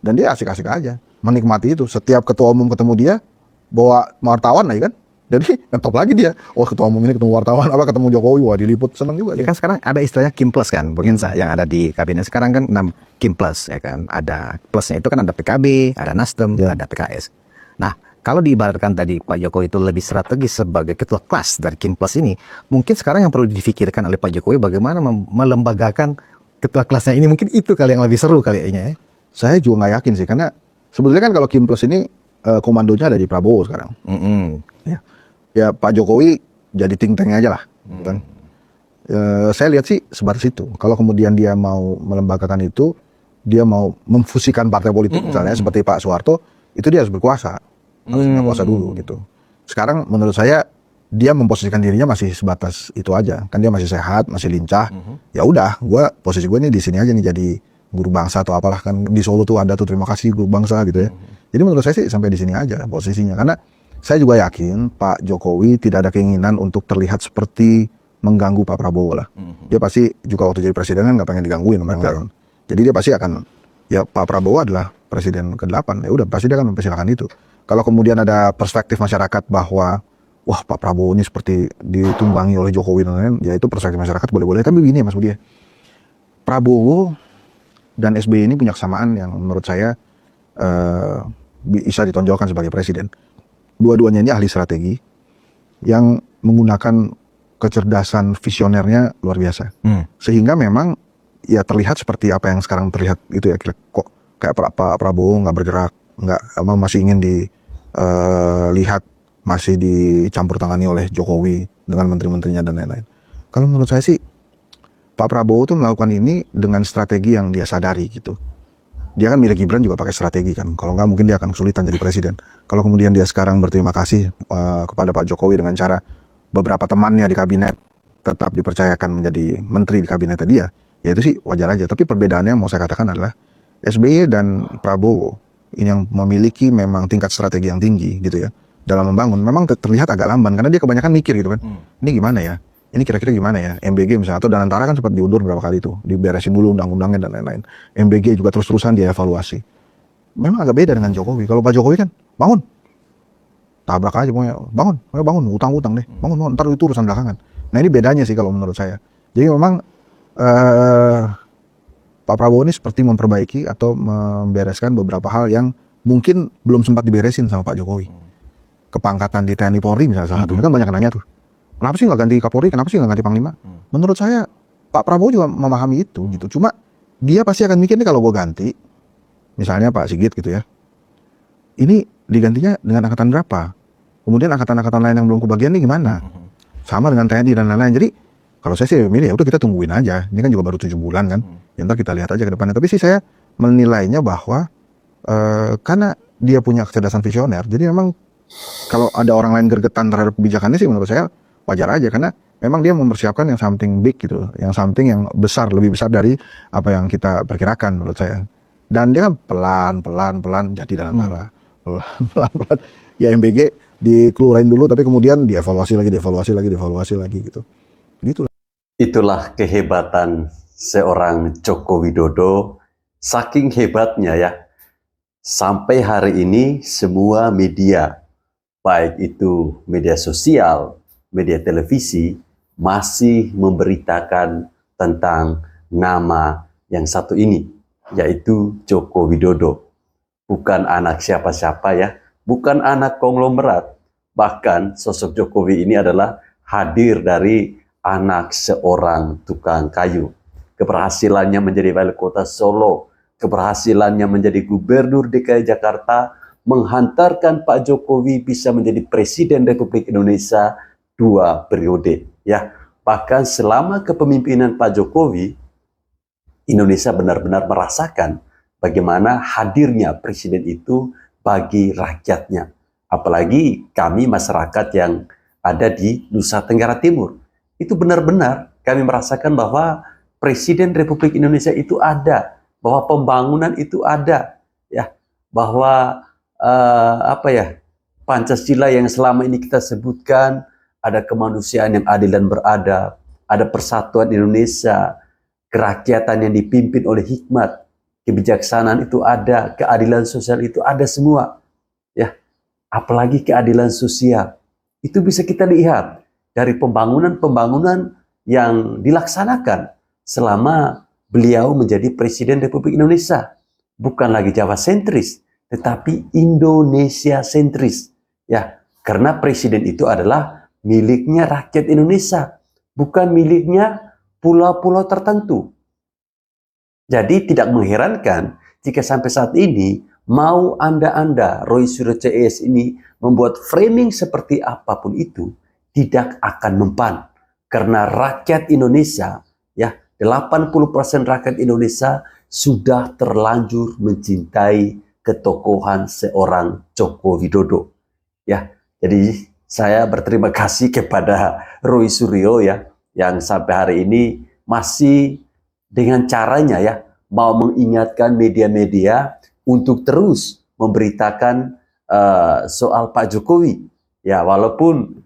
Dan dia asik-asik aja, menikmati itu. Setiap ketua umum ketemu dia, bawa wartawan lah ya kan. Jadi ngetop lagi dia. Oh ketua umum ini ketemu wartawan, apa ketemu Jokowi, wah diliput, seneng juga Ya dia. kan sekarang ada istilahnya Kim Plus kan, Bung Hensa, yang ada di kabinet sekarang kan 6 Kim Plus ya kan. Ada plusnya itu kan ada PKB, ada Nasdem, ada PKS. Nah, kalau diibaratkan tadi Pak Jokowi itu lebih strategis sebagai ketua kelas dari Kim Plus ini, mungkin sekarang yang perlu difikirkan oleh Pak Jokowi bagaimana melembagakan ketua kelasnya ini, mungkin itu kali yang lebih seru kayaknya ya. Saya juga nggak yakin sih, karena sebetulnya kan kalau Kim Plus ini komandonya ada di Prabowo sekarang. Ya Pak Jokowi jadi think tank aja lah, kan. Saya lihat sih sebatas itu. Kalau kemudian dia mau melembagakan itu, dia mau memfusikan partai politik misalnya seperti Pak Soeharto, itu dia harus berkuasa, harus punya kuasa dulu gitu. Sekarang menurut saya dia memposisikan dirinya masih sebatas itu aja, kan dia masih sehat, masih lincah. Ya udah, posisi gue nih di sini aja nih jadi guru bangsa atau apalah, kan di Solo tuh ada tuh terima kasih guru bangsa gitu ya. Jadi menurut saya sih sampai di sini aja posisinya, karena saya juga yakin Pak Jokowi tidak ada keinginan untuk terlihat seperti mengganggu Pak Prabowo lah. Dia pasti juga waktu jadi presiden kan nggak pengen digangguin sama yang lain. Jadi dia pasti akan, ya Pak Prabowo adalah presiden ke-8, ya udah pasti dia akan mempersilahkan itu. Kalau kemudian ada perspektif masyarakat bahwa wah Pak Prabowo ini seperti ditunggangi oleh Jokowi dan lain-lain, ya itu perspektif masyarakat boleh-boleh. Tapi begini ya Mas Budi, Prabowo dan SBY ini punya kesamaan yang menurut saya bisa ditonjolkan sebagai presiden. Dua-duanya ini ahli strategi yang menggunakan kecerdasan visionernya luar biasa. Sehingga memang ya terlihat seperti apa yang sekarang terlihat itu ya, kok kayak Pak Prabowo nggak bergerak, masih ingin dilihat, masih dicampur tangani oleh Jokowi. dengan menteri-menterinya dan lain-lain. Kalau menurut saya sih Pak Prabowo tuh melakukan ini dengan strategi yang dia sadari gitu. Dia kan milih Gibran juga pakai strategi kan. Kalau nggak mungkin dia akan kesulitan jadi presiden. Kalau kemudian dia sekarang berterima kasih kepada Pak Jokowi dengan cara beberapa temannya di kabinet tetap dipercayakan menjadi menteri di kabinetnya dia, ya itu sih wajar aja. Tapi perbedaannya mau saya katakan adalah SBY dan Prabowo ini yang memiliki memang tingkat strategi yang tinggi gitu ya dalam membangun. Memang terlihat agak lamban karena dia kebanyakan mikir gitu kan. Ini gimana ya? Ini kira-kira gimana ya? MBG misalnya atau Danantara kan sempat diundur berapa kali tuh, diberesin dulu undang-undangnya dan lain-lain. MBG juga terus-terusan dia evaluasi. Memang agak beda dengan Jokowi. Kalau Pak Jokowi kan bangun, tabrak aja pokoknya, bangun, ayo bangun, utang-utang deh, bangun, ntar itu urusan belakangan. Nah ini bedanya sih kalau menurut saya. Jadi memang Pak Prabowo ini seperti memperbaiki atau membereskan beberapa hal yang mungkin belum sempat diberesin sama Pak Jokowi. Kepangkatan di TNI Polri misalnya salah satunya kan banyak nanya tuh. Kenapa sih nggak ganti Kapolri? Kenapa sih nggak ganti Panglima? Menurut saya Pak Prabowo juga memahami itu gitu. Cuma dia pasti akan mikir nih kalau gue ganti, misalnya Pak Sigit gitu ya. Ini digantinya dengan angkatan berapa? Kemudian angkatan-angkatan lain yang belum kebagian nih gimana? Sama dengan TNI dan lain-lain. Jadi kalau saya sih milih ya udah kita tungguin aja. Ini kan juga baru 7 bulan kan. Ya ntar kita lihat aja ke depannya. Tapi sih saya menilainya bahwa karena dia punya kecerdasan visioner, jadi memang kalau ada orang lain gergetan terhadap kebijakannya sih menurut saya wajar aja karena memang dia mempersiapkan yang something big gitu, yang something yang besar, lebih besar dari apa yang kita perkirakan menurut saya. Dan dia kan pelan-pelan jadi Danantara. Pelan-pelan. Ya MBG dikeluarin dulu tapi kemudian dievaluasi lagi gitu. Gitu. Itulah kehebatan seorang Joko Widodo. Saking hebatnya ya, sampai hari ini semua media, baik itu media sosial, media televisi, masih memberitakan tentang nama yang satu ini, yaitu Joko Widodo. Bukan anak siapa-siapa ya, bukan anak konglomerat. Bahkan sosok Jokowi ini adalah hadir dari anak seorang tukang kayu. Keberhasilannya menjadi wali kota Solo, keberhasilannya menjadi gubernur DKI Jakarta, menghantarkan Pak Jokowi bisa menjadi Presiden Republik Indonesia 2 periode. Ya, bahkan selama kepemimpinan Pak Jokowi, Indonesia benar-benar merasakan bagaimana hadirnya presiden itu bagi rakyatnya. Apalagi kami masyarakat yang ada di Nusa Tenggara Timur. Itu benar-benar kami merasakan bahwa Presiden Republik Indonesia itu ada, bahwa pembangunan itu ada, ya, bahwa Pancasila yang selama ini kita sebutkan, ada kemanusiaan yang adil dan beradab, ada persatuan Indonesia, kerakyatan yang dipimpin oleh hikmat, kebijaksanaan itu ada, keadilan sosial itu ada semua, ya. Apalagi keadilan sosial itu bisa kita lihat dari pembangunan-pembangunan yang dilaksanakan selama beliau menjadi Presiden Republik Indonesia. Bukan lagi Jawa sentris, tetapi Indonesia sentris. Ya, karena presiden itu adalah miliknya rakyat Indonesia, bukan miliknya pulau-pulau tertentu. Jadi tidak mengherankan jika sampai saat ini mau Anda Roy Suryo CS ini membuat framing seperti apapun itu tidak akan mempan. Karena rakyat Indonesia, ya 80% rakyat Indonesia sudah terlanjur mencintai ketokohan seorang Joko Widodo. Ya, jadi saya berterima kasih kepada Roy Suryo ya yang sampai hari ini masih dengan caranya ya mau mengingatkan media-media untuk terus memberitakan soal Pak Jokowi. Ya, walaupun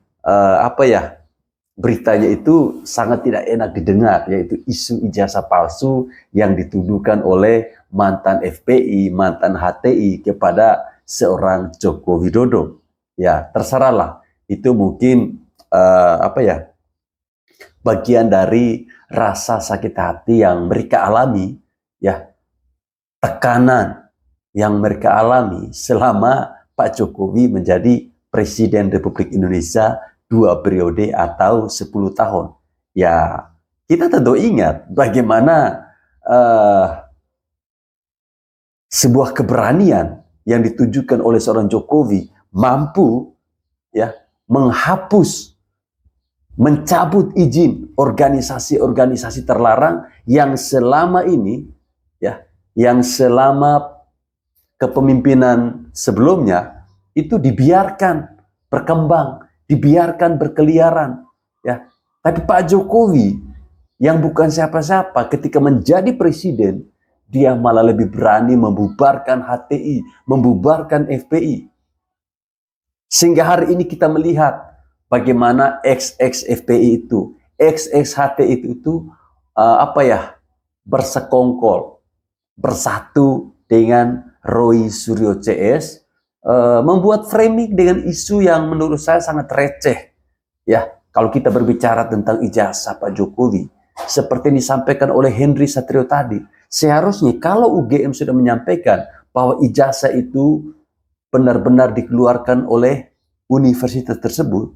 beritanya itu sangat tidak enak didengar, yaitu isu ijazah palsu yang dituduhkan oleh mantan FPI, mantan HTI kepada seorang Joko Widodo. Ya, terserahlah. Itu mungkin bagian dari rasa sakit hati yang mereka alami, ya, tekanan yang mereka alami selama Pak Jokowi menjadi Presiden Republik Indonesia 2 periode atau 10 tahun. Ya, kita tentu ingat bagaimana sebuah keberanian yang ditujukan oleh seorang Jokowi mampu ya menghapus mencabut izin organisasi-organisasi terlarang yang selama ini, ya, yang selama kepemimpinan sebelumnya itu dibiarkan berkembang, dibiarkan berkeliaran, ya. Tapi Pak Jokowi yang bukan siapa-siapa ketika menjadi presiden, dia malah lebih berani membubarkan HTI, membubarkan FPI. Sehingga hari ini kita melihat bagaimana XX FPI itu, XX HTI itu bersekongkol, bersatu dengan Roy Suryo CS, membuat framing dengan isu yang menurut saya sangat receh. Ya, kalau kita berbicara tentang ijazah Pak Jokowi, seperti yang disampaikan oleh Henry Satrio tadi, seharusnya kalau UGM sudah menyampaikan bahwa ijazah itu benar-benar dikeluarkan oleh universitas tersebut,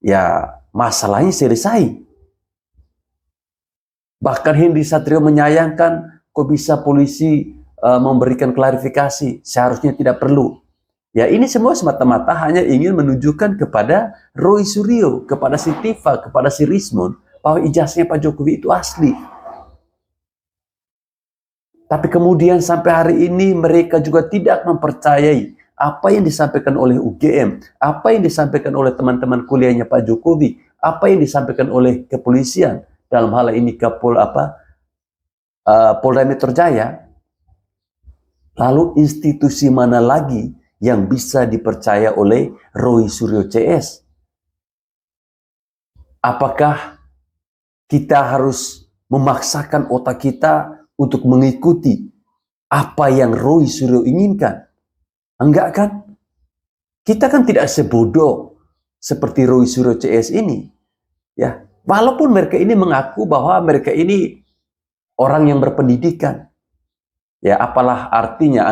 ya masalahnya selesai. Bahkan Henry Satrio menyayangkan kok bisa polisi memberikan klarifikasi, seharusnya tidak perlu. Ya ini semua semata-mata hanya ingin menunjukkan kepada Roy Suryo, kepada si Tifa, kepada si Rismon, bahwa ijazahnya Pak Jokowi itu asli. Tapi kemudian sampai hari ini mereka juga tidak mempercayai apa yang disampaikan oleh UGM, apa yang disampaikan oleh teman-teman kuliahnya Pak Jokowi, apa yang disampaikan oleh kepolisian, dalam hal ini Polda Metro Jaya. Lalu institusi mana lagi yang bisa dipercaya oleh Roy Suryo CS? Apakah kita harus memaksakan otak kita untuk mengikuti apa yang Roy Suryo inginkan? Enggak kan? Kita kan tidak sebodoh seperti Roy Suryo CS ini. Ya, walaupun mereka ini mengaku bahwa mereka ini orang yang berpendidikan. Ya, apalah artinya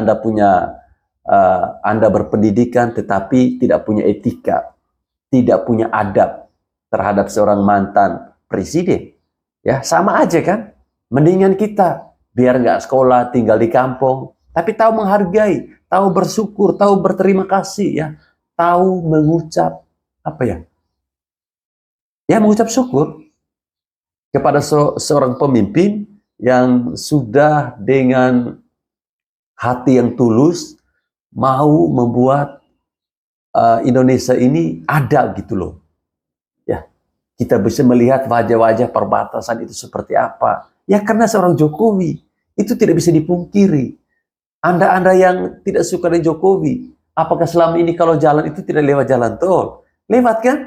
Anda berpendidikan tetapi tidak punya etika, tidak punya adab terhadap seorang mantan presiden. Ya, sama aja kan? Mendingan kita biar nggak sekolah, tinggal di kampung, tapi tahu menghargai, tahu bersyukur, tahu berterima kasih, ya, tahu mengucap mengucap syukur kepada seorang pemimpin yang sudah dengan hati yang tulus mau membuat Indonesia ini ada gitu loh. Ya, kita bisa melihat wajah-wajah perbatasan itu seperti apa. Ya karena seorang Jokowi itu tidak bisa dipungkiri. Anda yang tidak suka dengan Jokowi, apakah selama ini kalau jalan itu tidak lewat jalan tol? Lewat kan?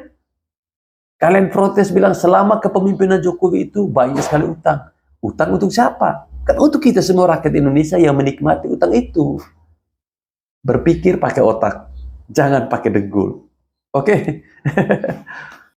Kalian protes bilang selama kepemimpinan Jokowi itu banyak sekali utang. Utang untuk siapa? Kan untuk kita semua rakyat Indonesia yang menikmati utang itu. Berpikir pakai otak, jangan pakai dengkul. Oke?